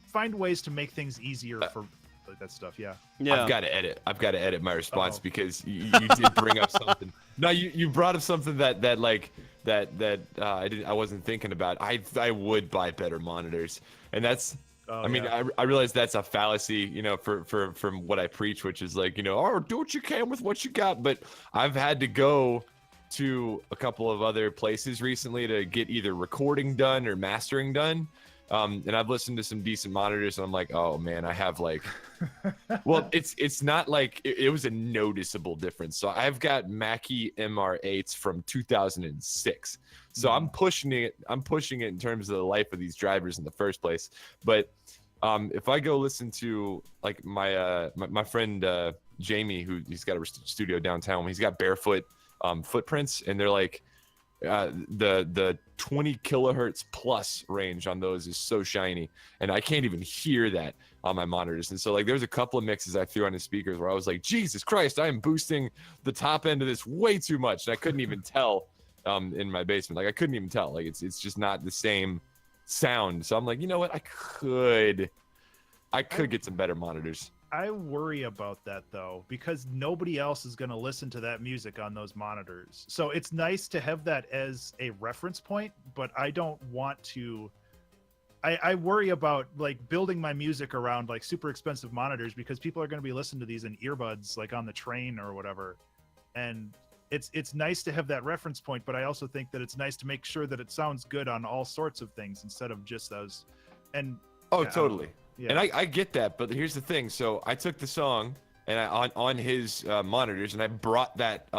find ways to make things easier for that stuff. Yeah. I've got to edit my response because you did bring up something. No, you brought up something that I wasn't thinking about. I would buy better monitors, and that's. I realize that's a fallacy, from what I preach, which is like, do what you can with what you got. But I've had to go to a couple of other places recently to get either recording done or mastering done. And I've listened to some decent monitors, and I'm like, oh man, I have like, well, it's not like it was a noticeable difference. So I've got Mackie MR8s from 2006. So I'm pushing it in terms of the life of these drivers in the first place. But if I go listen to like my friend Jamie, he's got a studio downtown, he's got Barefoot footprints, and they're like, the 20 kilohertz plus range on those is so shiny, and I can't even hear that on my monitors. And so like there's a couple of mixes I threw on the speakers where I was like, Jesus Christ, I am boosting the top end of this way too much, and I couldn't even tell in my basement. Like I couldn't even tell. Like it's just not the same sound. So I'm like, you know what, I could get some better monitors. I worry about that though, because nobody else is going to listen to that music on those monitors. So it's nice to have that as a reference point, but I don't want to. I worry about like building my music around like super expensive monitors, because people are going to be listening to these in earbuds, like on the train or whatever. And it's nice to have that reference point, but I also think that it's nice to make sure that it sounds good on all sorts of things instead of just those. And totally. Yeah. And I get that, but here's the thing. So I took the song and on his monitors, and I brought that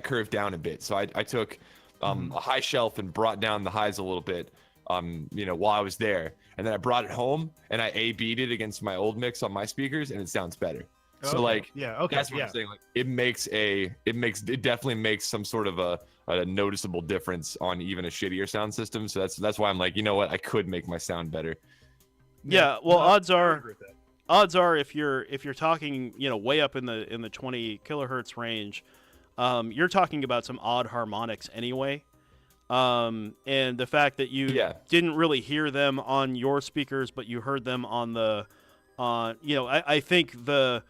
curve down a bit. So I took a high shelf and brought down the highs a little bit, while I was there. And then I brought it home and I A/B'd it against my old mix on my speakers, and it sounds better. Okay. So like, that's what I'm saying. Like it definitely makes some sort of a noticeable difference on even a shittier sound system. So that's why I'm like, you know what, I could make my sound better. Yeah, well, odds are if you're talking, way up in the 20 kilohertz range, you're talking about some odd harmonics anyway. And the fact that you didn't really hear them on your speakers, but you heard them on I think the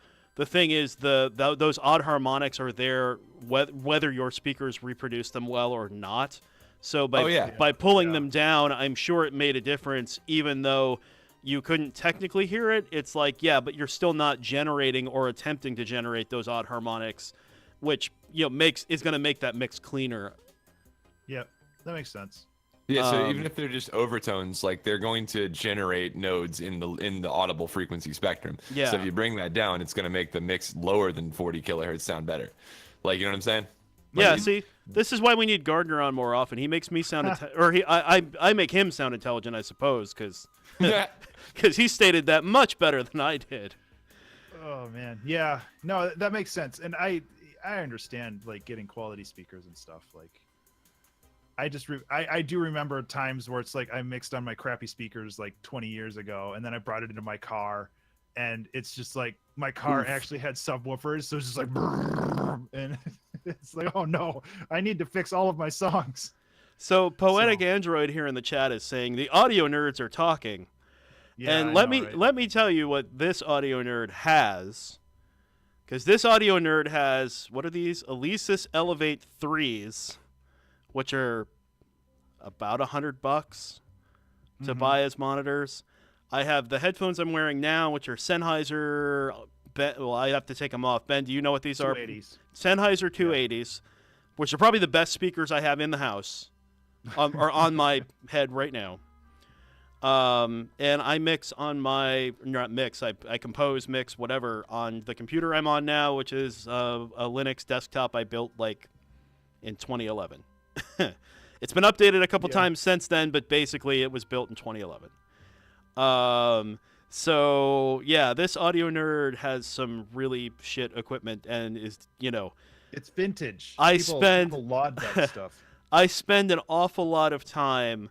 thing is those odd harmonics are there whether your speakers reproduce them well or not. So by pulling them down, I'm sure it made a difference, even though you couldn't technically hear it. It's like, but you're still not generating or attempting to generate those odd harmonics, which is going to make that mix cleaner. Yeah, that makes sense. Yeah, so even if they're just overtones, like they're going to generate nodes in the audible frequency spectrum. Yeah. So if you bring that down, it's going to make the mix lower than 40 kilohertz sound better. Like, you know what I'm saying? Like, see, this is why we need Gardner on more often. He makes me sound I make him sound intelligent, I suppose, because he stated that much better than I did. Oh man, yeah, no, that makes sense, and I understand like getting quality speakers and stuff. Like, I do remember times where it's like I mixed on my crappy speakers like 20 years ago, and then I brought it into my car, and it's just like my car actually had subwoofers, so it's just like, and it's like, oh no, I need to fix all of my songs. So Poetic Android here in the chat is saying the audio nerds are talking. Yeah, and let me tell you what this audio nerd has, because this audio nerd has, what are these? Alesis Elevate 3s, which are about $100 to buy as monitors. I have the headphones I'm wearing now, which are Sennheiser. Well, I have to take them off. Ben, do you know what these 280s. are? Sennheiser 280s, which are probably the best speakers I have in the house, or on my head right now. And I mix on I compose, mix, whatever, on the computer I'm on now, which is a Linux desktop I built like in 2011. It's been updated a couple times since then, but basically it was built in 2011. So yeah, this audio nerd has some really shit equipment and is, it's vintage. People laud that stuff. I spend an awful lot of time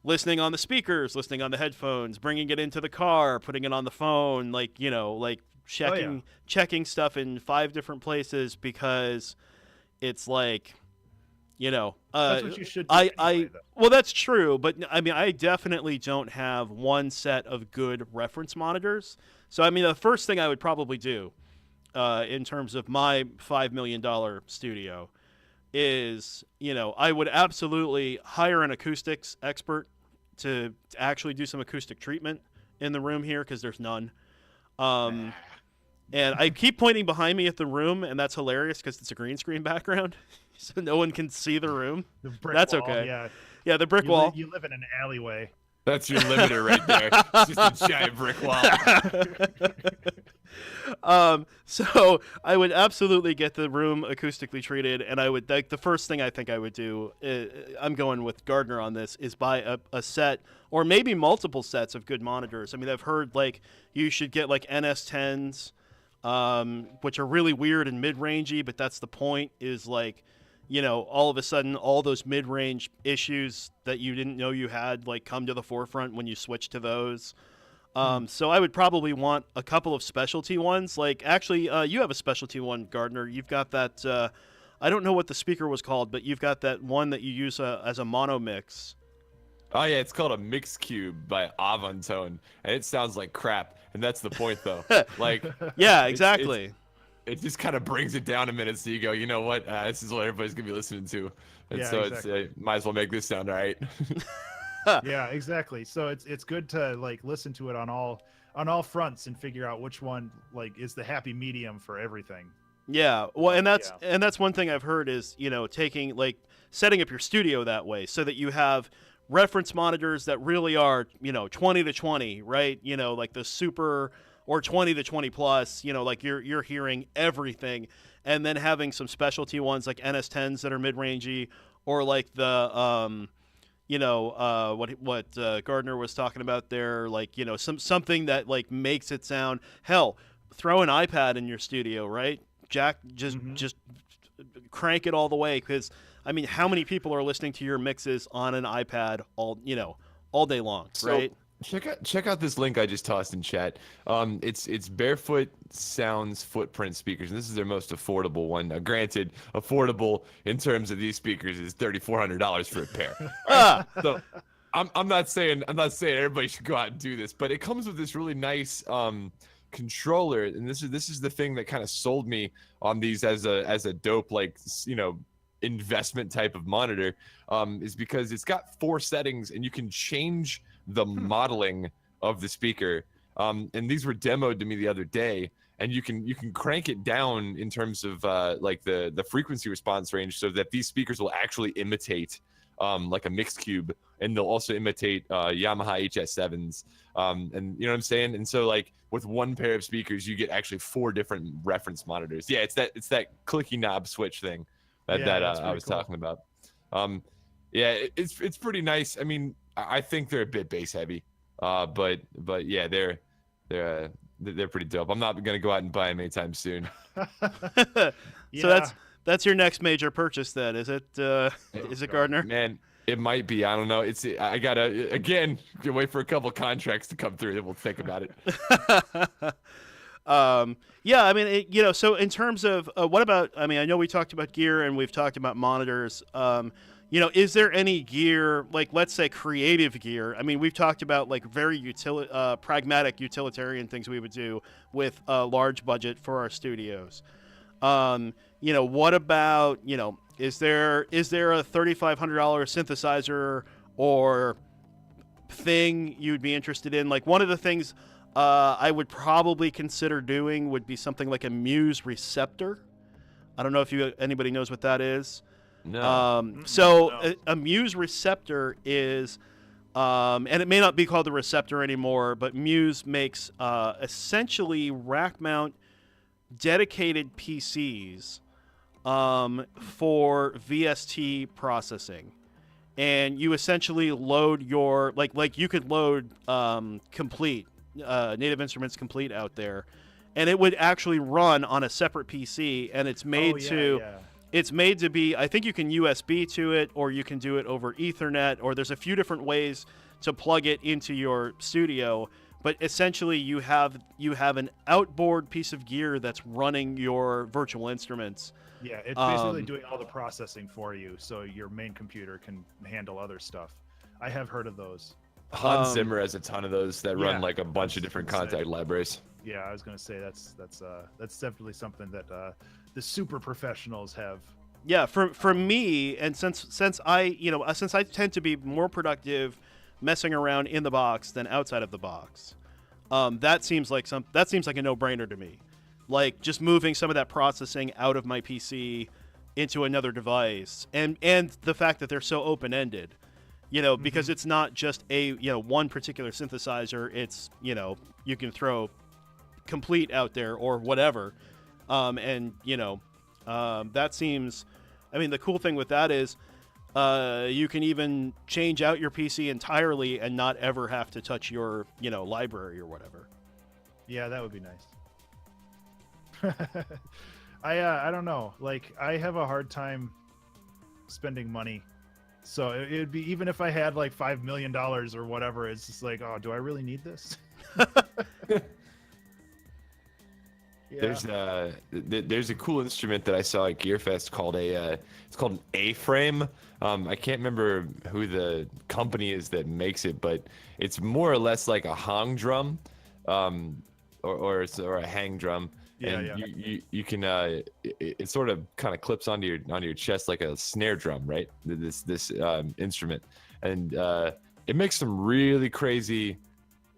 listening on the speakers, listening on the headphones, bringing it into the car, putting it on the phone, like, you know, like checking stuff in 5 different places, because it's like, you know, that's what you should do anyway, well, that's true, but I mean, I definitely don't have one set of good reference monitors. So I mean, the first thing I would probably do in terms of my $5 million studio is, you know, I would absolutely hire an acoustics expert to actually do some acoustic treatment in the room here, because there's none. And I keep pointing behind me at the room, and that's hilarious because it's a green screen background, so no one can see the room. The brick that's wall, okay. Yeah, the brick wall. You live in an alleyway. That's your limiter right there. It's just a giant brick wall. So I would absolutely get the room acoustically treated, and I would, like, the first thing I think I would do, I'm going with Gardner on this, is buy a set or maybe multiple sets of good monitors. I mean, I've heard, like, you should get like NS10s, which are really weird and mid-rangey, but that's the point, is like, you know, all of a sudden all those mid-range issues that you didn't know you had, like, come to the forefront when you switch to those. So I would probably want a couple of specialty ones. Like, actually, you have a specialty one, Gardner. You've got that, I don't know what the speaker was called, but you've got that one that you use as a mono mix. Oh yeah, it's called a Mix Cube by Avantone, and it sounds like crap. And that's the point, though. Like, yeah, exactly. It just kind of brings it down a minute, so you go, you know what? This is what everybody's gonna be listening to, and Yeah, so exactly. it's might as well make this sound all right. Yeah, exactly. So it's good to, like, listen to it on all fronts and figure out which one, like, is the happy medium for everything. Yeah, well, and that's one thing I've heard is, you know, taking, like, setting up your studio that way so that you have reference monitors that really are, you know, 20 to 20, right? You know, like the super, or 20 to 20 plus, you know, like you're hearing everything, and then having some specialty ones like NS10s that are mid-rangey, or like the you know, what Gardner was talking about there, like, you know, something that, like, makes it sound, hell, throw an iPad in your studio, right? Jack, just crank it all the way, because I mean, how many people are listening to your mixes on an iPad all day long, right? Check out this link I just tossed in chat. It's Barefoot Sounds footprint speakers, and this is their most affordable one. Now, granted, affordable in terms of these speakers is $3,400 for a pair. So I'm not saying everybody should go out and do this, but it comes with this really nice controller, and this is the thing that kind of sold me on these as a dope, like, you know, investment type of monitor, is because it's got 4 settings, and you can change the modeling of the speaker, and these were demoed to me the other day, and you can crank it down in terms of like the frequency response range, so that these speakers will actually imitate like a mixed cube, and they'll also imitate Yamaha HS7s, and you know what I'm saying. And so, like, with one pair of speakers, you get actually 4 different reference monitors. Yeah, it's that clicky knob switch thing that I was talking about. Yeah, it's pretty nice. I mean, I think they're a bit bass heavy, but yeah, they're pretty dope. I'm not gonna go out and buy them anytime soon. So that's your next major purchase, then, is it? Is it, Gardner? Man, it might be. I don't know. I gotta again wait for a couple contracts to come through, then we'll think about it. Yeah, I mean, you know, so in terms of what about? I mean, I know we talked about gear and we've talked about monitors. You know, is there any gear, like, let's say creative gear? I mean, we've talked about, like, very pragmatic utilitarian things we would do with a large budget for our studios. You know, what about, you know, is there a $3,500 synthesizer or thing you'd be interested in? Like, one of the things I would probably consider doing would be something like a Muse receptor. I don't know if anybody knows what that is. No. So a Muse receptor is, and it may not be called the receptor anymore, but Muse makes essentially rack mount dedicated PCs for VST processing. And you essentially load your, like you could load Complete, Native Instruments Complete out there, and it would actually run on a separate PC, and it's made it's made to be, I think you can USB to it, or you can do it over Ethernet, or there's a few different ways to plug it into your studio. But essentially, you have an outboard piece of gear that's running your virtual instruments. Yeah, it's basically doing all the processing for you, so your main computer can handle other stuff. I have heard of those. Hans Zimmer has a ton of those that run like a bunch of different contact libraries. Yeah, I was gonna say that's definitely something that the super professionals have. Yeah, for me, and since I tend to be more productive messing around in the box than outside of the box, that seems like a no-brainer to me. Like just moving some of that processing out of my PC into another device, and the fact that they're so open-ended, because it's not just a one particular synthesizer. It's you can throw complete out there or whatever, that seems. I mean, the cool thing with that is you can even change out your PC entirely and not ever have to touch your library or whatever. Yeah, that would be nice. I don't know. Like, I have a hard time spending money, so it'd be, even if I had like $5 million or whatever, it's just like, oh, do I really need this? Yeah. There's a cool instrument that I saw at GearFest called it's called an A-frame. I can't remember who the company is that makes it, but it's more or less like a hang drum, or a hang drum. You can it sort of kind of clips onto your chest like a snare drum, right? This instrument, and it makes some really crazy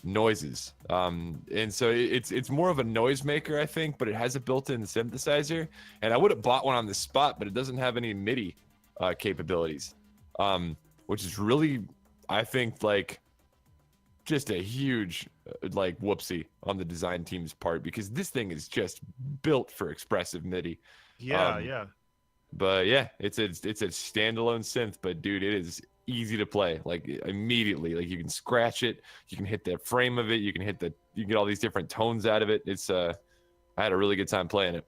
noises, and so it's more of a noisemaker, I think, but it has a built-in synthesizer. And I would have bought one on the spot, but it doesn't have any MIDI capabilities, which is really, I think, like just a huge like whoopsie on the design team's part, because this thing is just built for expressive MIDI. Yeah. But yeah, it's a standalone synth, but dude, it is easy to play, like immediately. Like you can scratch it, you can hit the frame of it, you can get all these different tones out of it. It's I had a really good time playing it.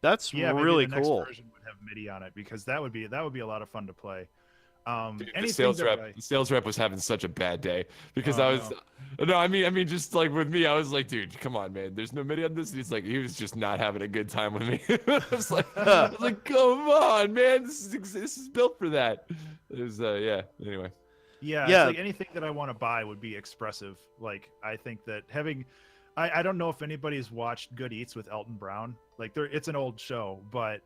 That's really cool. Next version would have MIDI on it, because that would be a lot of fun to play. Dude, the sales rep was having such a bad day, because I mean just like with me, I was like, dude, come on, man, there's no MIDI on this. And he was just not having a good time with me. I was like, come on, man, this is built for that. It was anyway. Yeah. It's like anything that I want to buy would be expressive. Like, I think that having, I don't know if anybody's watched Good Eats with Elton Brown. Like, it's an old show, but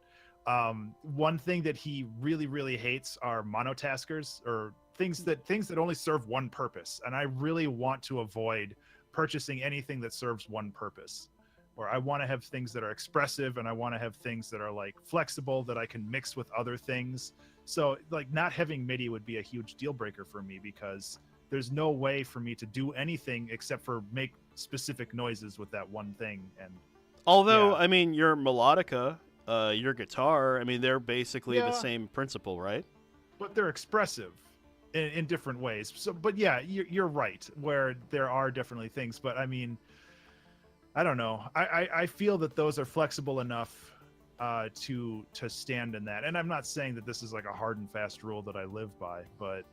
one thing that he really, really hates are monotaskers, or things that only serve one purpose. And I really want to avoid purchasing anything that serves one purpose. Or I want to have things that are expressive, and I want to have things that are like flexible, that I can mix with other things. So like not having MIDI would be a huge deal breaker for me, because there's no way for me to do anything except for make specific noises with that one thing. And although, I mean, your melodica, your guitar, I mean, they're basically the same principle, right? But they're expressive in different ways. So, but yeah, you're right, where there are definitely things. But I mean, I don't know. I feel that those are flexible enough to stand in that. And I'm not saying that this is like a hard and fast rule that I live by, but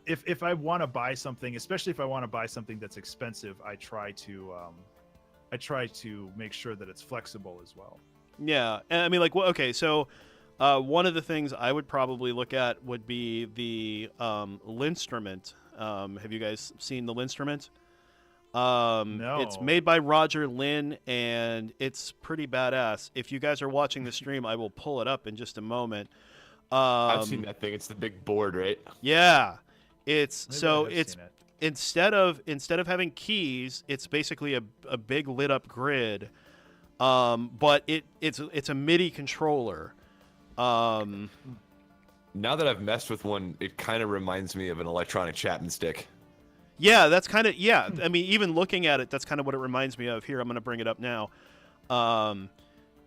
if I want to buy something, especially if I want to buy something that's expensive, I try to make sure that it's flexible as well. Yeah, and I mean, like, okay, so one of the things I would probably look at would be the Linstrument. Have you guys seen the Linstrument? No. It's made by Roger Lynn, and it's pretty badass. If you guys are watching the stream, I will pull it up in just a moment. I've seen that thing. It's the big board, right? Yeah, instead of having keys, it's basically a big lit up grid. But it's a MIDI controller. Now that I've messed with one, it kind of reminds me of an electronic Chapman stick. Yeah, that's kind of, I mean, even looking at it, that's kind of what it reminds me of. Here, I'm going to bring it up now.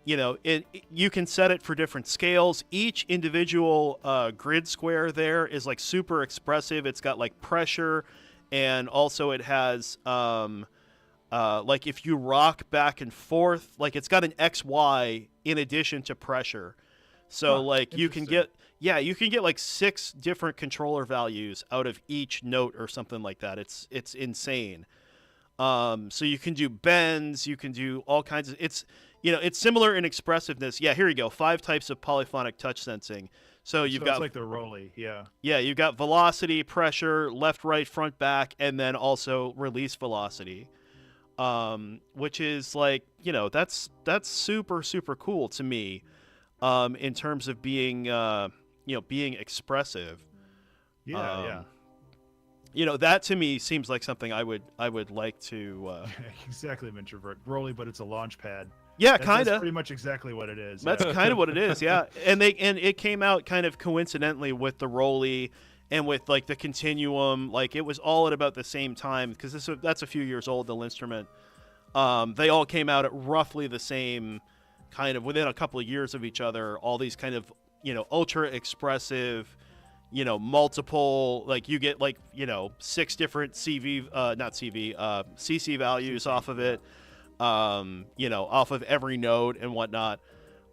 You can set it for different scales. Each individual grid square there is like super expressive. It's got like pressure, and also it has like if you rock back and forth, like it's got an XY in addition to pressure. So like you can get like 6 different controller values out of each note or something like that. It's insane. So you can do bends, you can do all kinds of, it's similar in expressiveness. Yeah, here you go. 5 types of polyphonic touch sensing. So you've got, it's like the Rolly, yeah. Yeah, you've got velocity, pressure, left, right, front, back, and then also release velocity. Which is like, that's super, super cool to me, in terms of being, being expressive. Yeah. That to me seems like something I would like to. Exactly, MIntrovrt. Rolly, but it's a launch pad. Yeah, kind of. That's pretty much exactly what it is. That's kind of what it is, yeah. And it came out kind of coincidentally with the Rolly and with like the Continuum. Like it was all at about the same time, because that's a few years old, the instrument. They all came out at roughly the same kind of, within a couple of years of each other. All these kind of ultra expressive, multiple, like you get like 6 different CC values off of it. Off of every note and whatnot.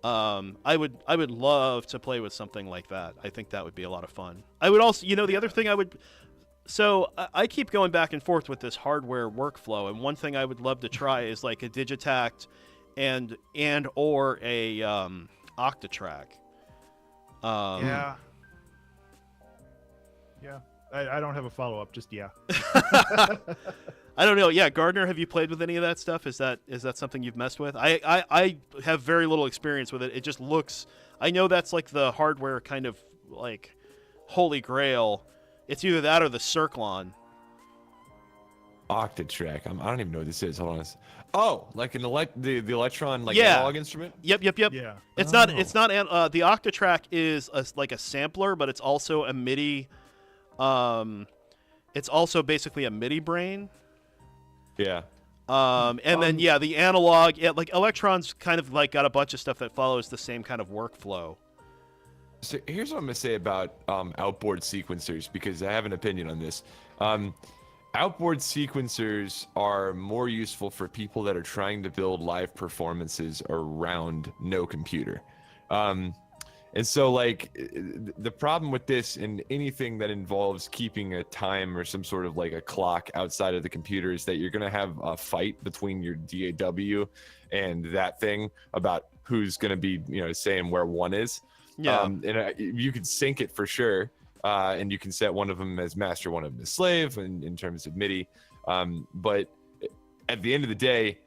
I would love to play with something like that. I think that would be a lot of fun. I would also, the other thing I keep going back and forth with this hardware workflow, and one thing I would love to try is like a Digitact and or a Octatrack. Yeah. I don't have a follow-up, just yeah. I don't know. Yeah, Gardner, have you played with any of that stuff? Is that something you've messed with? I have very little experience with it. It just looks, I know that's like the hardware kind of like holy grail. It's either that or the Circlon. Octatrack. I don't even know what this is. Hold on. Oh, like the Electron analog instrument? Yep. Yeah. It's not the Octatrack is like a sampler, but it's also a MIDI. It's also basically a MIDI brain. Yeah. Then the analog, like Electron's kind of like got a bunch of stuff that follows the same kind of workflow. So here's what I'm gonna say about outboard sequencers, because I have an opinion on this. Outboard sequencers are more useful for people that are trying to build live performances around no computer. And so, like, the problem with this and anything that involves keeping a time or some sort of like a clock outside of the computer is that you're going to have a fight between your DAW and that thing about who's going to be, saying where one is. Yeah. You could sync it for sure. And you can set one of them as master, one of them as slave in terms of MIDI. But at the end of the day,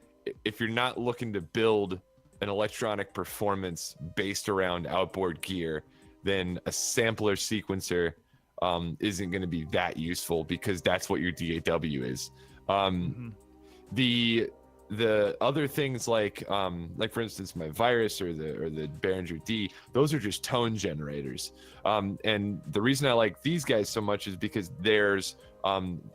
if you're not looking to build an electronic performance based around outboard gear, then a sampler sequencer isn't going to be that useful, because that's what your DAW is. The other things like for instance my Virus or the Behringer D, those are just tone generators. And the reason I like these guys so much is because there's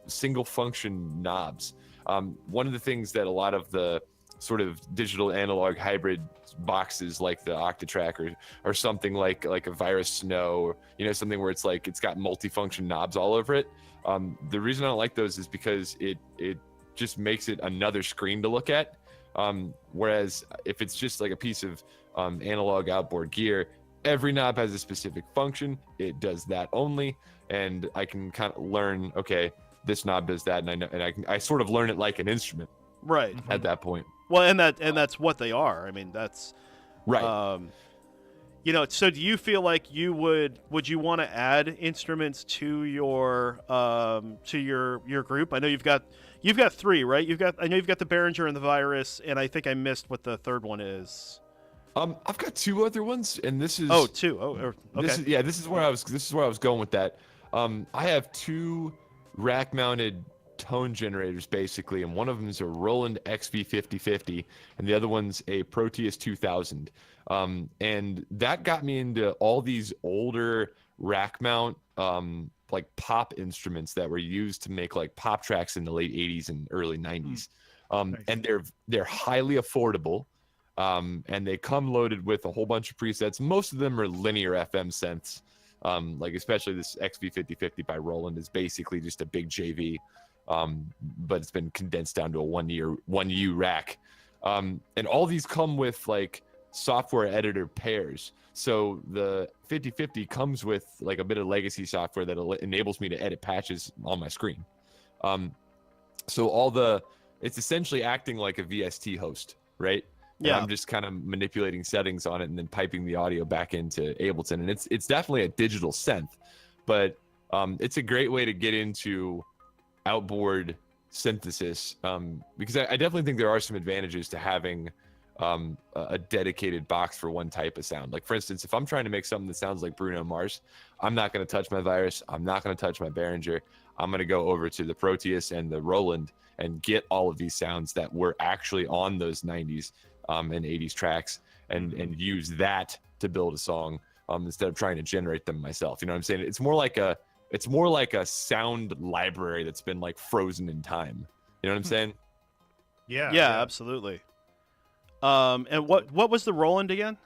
single function knobs. One of the things that a lot of the sort of digital analog hybrid boxes like the Octatrack or something like a Virus Snow, or something where it's like it's got multifunction knobs all over it. The reason I don't like those is because it just makes it another screen to look at. Whereas if it's just like a piece of analog outboard gear, every knob has a specific function. It does that only, and I can kind of learn, okay, this knob does that, and I know, and I sort of learn it like an instrument. Right. At that point. Well, and that's what they are. I mean, that's right. So do you feel like would you want to add instruments to your group? I know you've got 3, right? I know you've got the Behringer and the Virus, and I think I missed what the third one is. I've got 2 other ones, and this is 2. Okay. This is where I was going with that. I have 2 rack-mounted tone generators basically, and one of them is a Roland XV5050 and the other one's a Proteus 2000. And that got me into all these older rack mount like pop instruments that were used to make like pop tracks in the late 80s and early 90s. Nice. And they're highly affordable, and they come loaded with a whole bunch of presets. Most of them are linear FM synths, like especially this XV5050 by Roland is basically just a big JV. but it's been condensed down to a 1U rack. And all these come with like software editor pairs. So the 5050 comes with like a bit of legacy software that enables me to edit patches on my screen. So it's essentially acting like a VST host, right? Yeah. And I'm just kind of manipulating settings on it and then piping the audio back into Ableton. And it's definitely a digital synth, but it's a great way to get into outboard synthesis, because I definitely think there are some advantages to having a dedicated box for one type of sound. Like for instance, if I'm trying to make something that sounds like Bruno Mars, I'm not going to touch my Virus, I'm not going to touch my Behringer. I'm going to go over to the Proteus and the Roland and get all of these sounds that were actually on those 90s and 80s tracks and use that to build a song instead of trying to generate them myself. You know what I'm saying? It's more like a sound library that's been like frozen in time. You know what I'm saying? Yeah, absolutely. And what was the Roland again?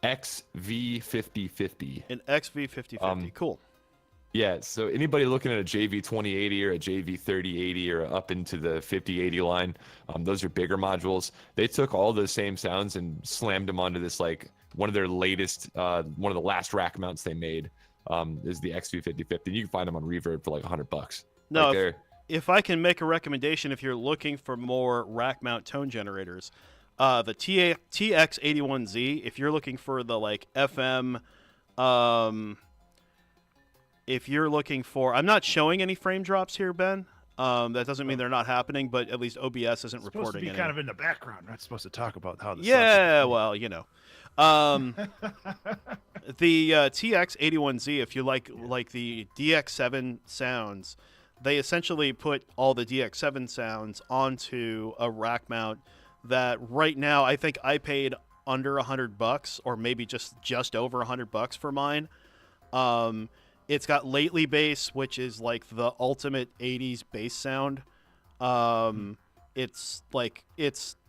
XV5050. An XV5050. Cool. Yeah, so anybody looking at a JV2080 or a JV3080 or up into the 5080 line, those are bigger modules. They took all those same sounds and slammed them onto this, like, one of their latest, one of the last rack mounts they made is the XV5050. You can find them on Reverb for like $100. No, right if I can make a recommendation, if you're looking for more rack mount tone generators, the TX81Z, if you're looking for the like FM, if you're looking for, I'm not showing any frame drops here, Ben. That doesn't mean they're not happening, but at least OBS isn't reporting supposed to be any. kind of in the background. We're not supposed to talk about how the well, you know. The TX81Z, if you like the DX7 sounds, they essentially put all the DX7 sounds onto a rack mount that right now I think I paid under $100 or maybe just over $100 for mine. It's got lately bass, which is like the ultimate 80s bass sound. It's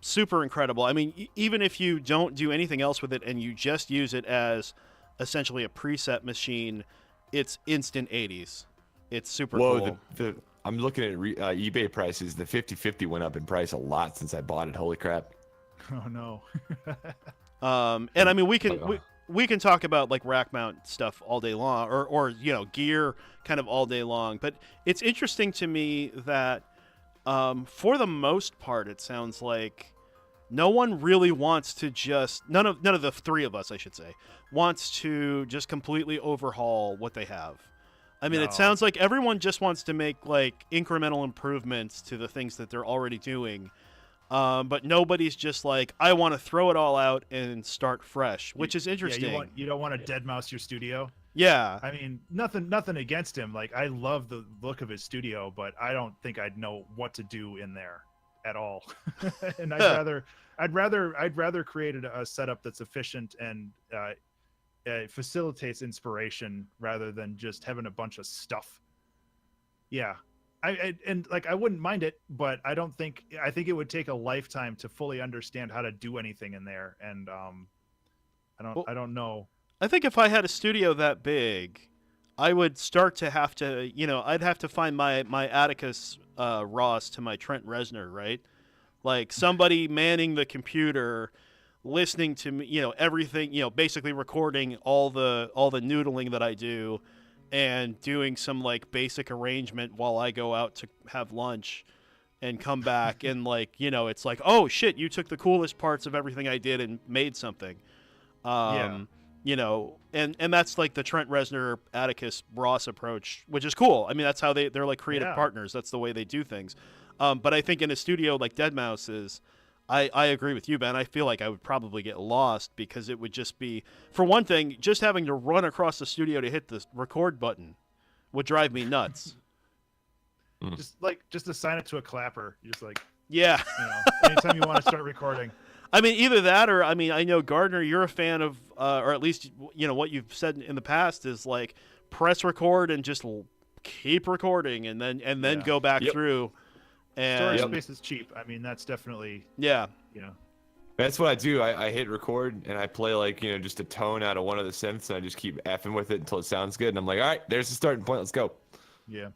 super incredible. I mean, even if you don't do anything else with it and you just use it as essentially a preset machine, it's instant 80s. It's super cool. I'm looking at eBay prices. The 5050 went up in price a lot since I bought it. Holy crap. Oh, no. And I mean, we can talk about like rack mount stuff all day long or you know, gear kind of all day long. But it's interesting to me that for the most part, it sounds like no one really wants to none of the three of us, I should say, wants to just completely overhaul what they have. I mean, It sounds like everyone just wants to make like incremental improvements to the things that they're already doing. But nobody's just like, I want to throw it all out and start fresh, which is interesting. Yeah, you don't want to dead mouse your studio. Yeah. I mean, nothing against him. Like, I love the look of his studio, but I don't think I'd know what to do in there at all. And I'd rather create a setup that's efficient and facilitates inspiration rather than just having a bunch of stuff. Yeah. I wouldn't mind it, but I think it would take a lifetime to fully understand how to do anything in there. And I don't know. I think if I had a studio that big, I would start to have to, I'd have to find my Atticus Ross to my Trent Reznor, right? Like somebody manning the computer, listening to me, everything, basically recording all the noodling that I do and doing some like basic arrangement while I go out to have lunch and come back and like, it's like, oh shit, you took the coolest parts of everything I did and made something. And that's like the Trent Reznor Atticus Ross approach, which is cool. I mean, that's how they're like creative partners. That's the way they do things. But I think in a studio like deadmau5's, I agree with you, Ben. I feel like I would probably get lost because it would just be, for one thing, just having to run across the studio to hit the record button would drive me nuts. Just assign it to a clapper. You're just like, yeah. Anytime you want to start recording. I mean, either that or, I mean, I know, Gardner, you're a fan of, or at least, what you've said in the past is like press record and just keep recording and then go back through. And storage space is cheap. I mean, that's definitely, That's what I do. I hit record and I play like, just a tone out of one of the synths and I just keep effing with it until it sounds good. And I'm like, all right, there's the starting point. Let's go. Yeah.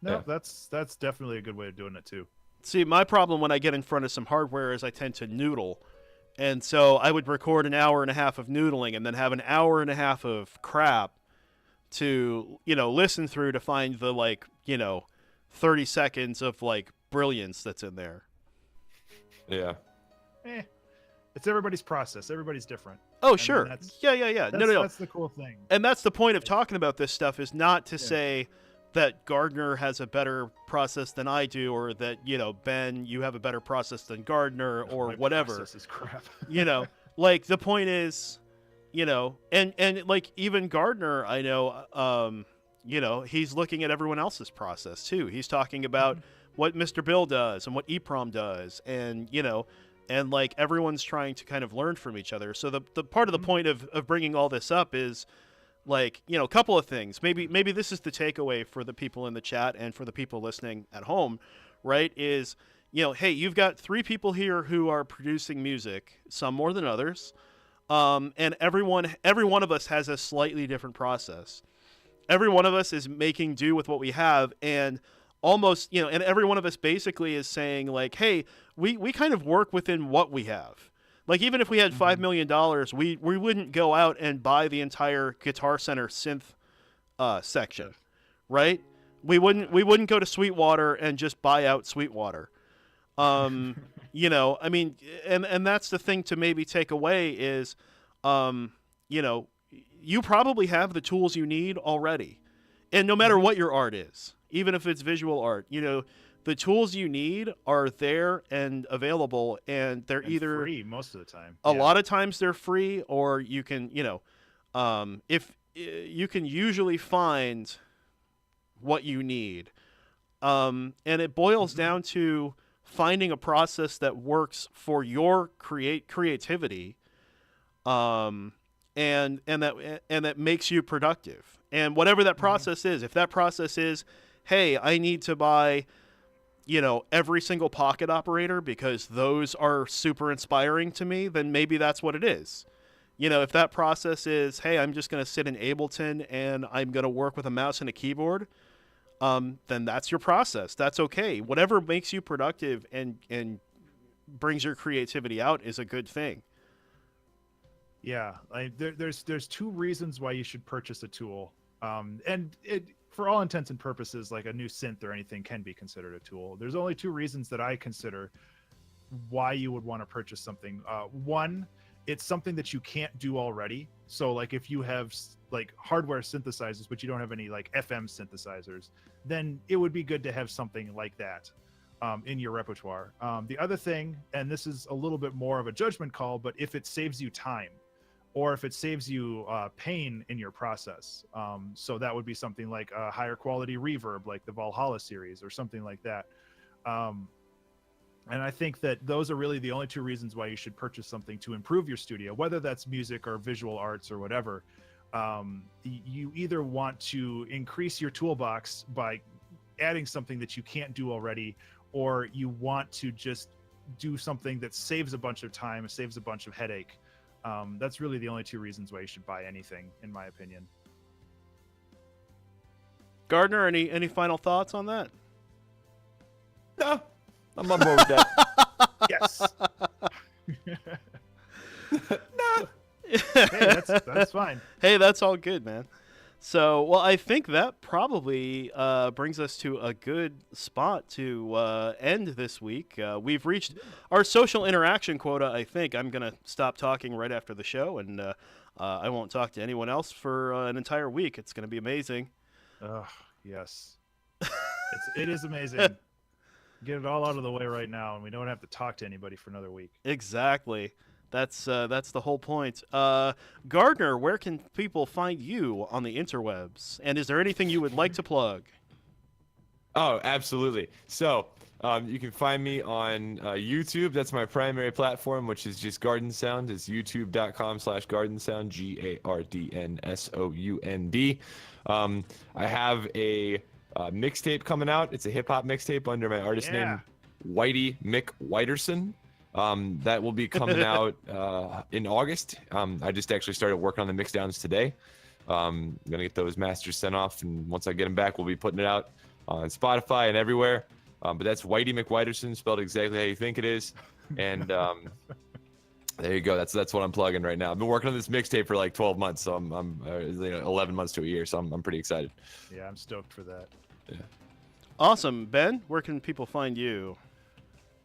No, Yeah. that's definitely a good way of doing it too. See, my problem when I get in front of some hardware is I tend to noodle. And so I would record an hour and a half of noodling and then have an hour and a half of crap to, listen through to find the 30 seconds of brilliance that's in there. Yeah. It's everybody's process. Everybody's different. Oh, And sure. Yeah. No. That's the cool thing. And that's the point of talking about this stuff, is not to say that Gardner has a better process than I do, or that, Ben, you have a better process than Gardner, or My whatever. process is crap. The point is, and even Gardner, I know, he's looking at everyone else's process too. He's talking about what Mr. Bill does and what EPROM does, and everyone's trying to kind of learn from each other. So the part of the point of bringing all this up is, a couple of things. Maybe this is the takeaway for the people in the chat and for the people listening at home, right? Is, hey, you've got 3 people here who are producing music, some more than others, and every one of us has a slightly different process. Every one of us is making do with what we have, and almost, and every one of us basically is saying hey, we kind of work within what we have. Even if we had $5 million, we wouldn't go out and buy the entire Guitar Center synth section, right? We wouldn't go to Sweetwater and just buy out Sweetwater. And that's the thing to maybe take away is, you probably have the tools you need already. And no matter what your art is, even if it's visual art, the tools you need are there and available, and they're either free most of the time. A lot of times they're free, or you can, if you can usually find what you need. And it boils down to finding a process that works for your creativity, and that makes you productive. And whatever that process is, if that process is, hey, I need to buy, every single pocket operator because those are super inspiring to me, then maybe that's what it is. If that process is, hey, I'm just going to sit in Ableton and I'm going to work with a mouse and a keyboard, then that's your process. That's okay. Whatever makes you productive and brings your creativity out is a good thing. Yeah, there's 2 reasons why you should purchase a tool. And it, for all intents and purposes, a new synth or anything can be considered a tool. There's only 2 reasons that I consider why you would want to purchase something. One, it's something that you can't do already. So if you have hardware synthesizers, but you don't have any FM synthesizers, then it would be good to have something like that in your repertoire. The other thing, and this is a little bit more of a judgment call, but if it saves you time, or if it saves you pain in your process. So that would be something like a higher quality reverb, like the Valhalla series or something like that. And I think that those are really the only 2 reasons why you should purchase something to improve your studio, whether that's music or visual arts or whatever. You either want to increase your toolbox by adding something that you can't do already, or you want to just do something that saves a bunch of time, saves a bunch of headache. That's really the only 2 reasons why you should buy anything, in my opinion. Gardner, any final thoughts on that? No, I'm on board with that. Yes. No. Hey, that's fine. Hey, that's all good, man. So, well, I think that probably brings us to a good spot to end this week. We've reached our social interaction quota, I think. I'm going to stop talking right after the show, and I won't talk to anyone else for an entire week. It's going to be amazing. Oh, yes. It is amazing. Get it all out of the way right now, and we don't have to talk to anybody for another week. Exactly. That's the whole point. Gardner, where can people find you on the interwebs? And is there anything you would like to plug? Oh, absolutely. So you can find me on YouTube. That's my primary platform, which is just Gardnsoud. It's youtube.com/Gardnsound, Gardnsound. I have a mixtape coming out. It's a hip-hop mixtape under my artist name, Whitey Mick Whiterson. That will be coming out in August. I just actually started working on the mix downs today. I'm gonna get those masters sent off, and once I get them back, we'll be putting it out. on Spotify and everywhere. But that's Whitey McWhiterson, spelled exactly how you think it is. And there you go. That's what I'm plugging right now. I've been working on this mixtape for like 12 months, so I'm 11 months to a year, so I'm pretty excited. Yeah, I'm stoked for that. Yeah. Awesome. Ben, where can people find you?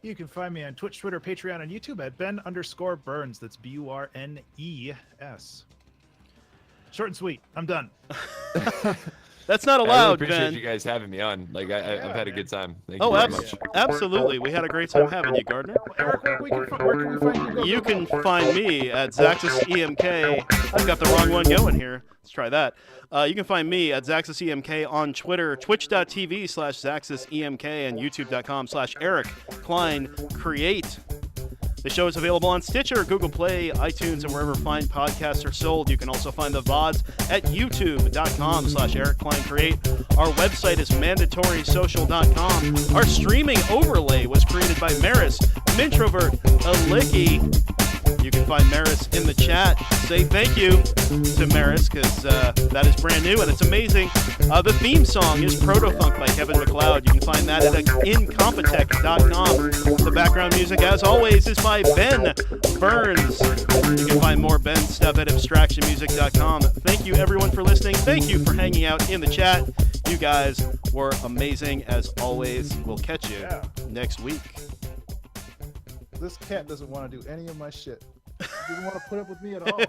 You can find me on Twitch, Twitter, Patreon, and YouTube at Ben_Burns. That's BURNES. Short and sweet. I'm done. That's not I really allowed, appreciate Ben. you guys having me on. Like I've had a good time. Thank Oh, you very much. absolutely. We had a great time having you, Gardner. Eric, where can we find you? You can find me at ZaxxisEMK. I've got the wrong one going here. Let's try that. You can find me at ZaxxisEMK on Twitter, twitch.tv/ZaxxisEMK, and youtube.com/Eric Klein Create. The show is available on Stitcher, Google Play, iTunes, and wherever fine podcasts are sold. You can also find the VODs at youtube.com/Eric Klein Create. Our website is mandatorysocial.com. Our streaming overlay was created by Maris, MIntrovrt, Alicke. You can find Maris in the chat. Say thank you to Maris, because that is brand new and it's amazing. The theme song is Protofunk by Kevin Macleod. You can find that at incompetech.com. The background music, as always, is by Ben Burns. You can find more Ben stuff at abstractionmusic.com. Thank you, everyone, for listening. Thank you for hanging out in the chat. You guys were amazing, as always. We'll catch you next week. This cat doesn't want to do any of my shit. He doesn't want to put up with me at all.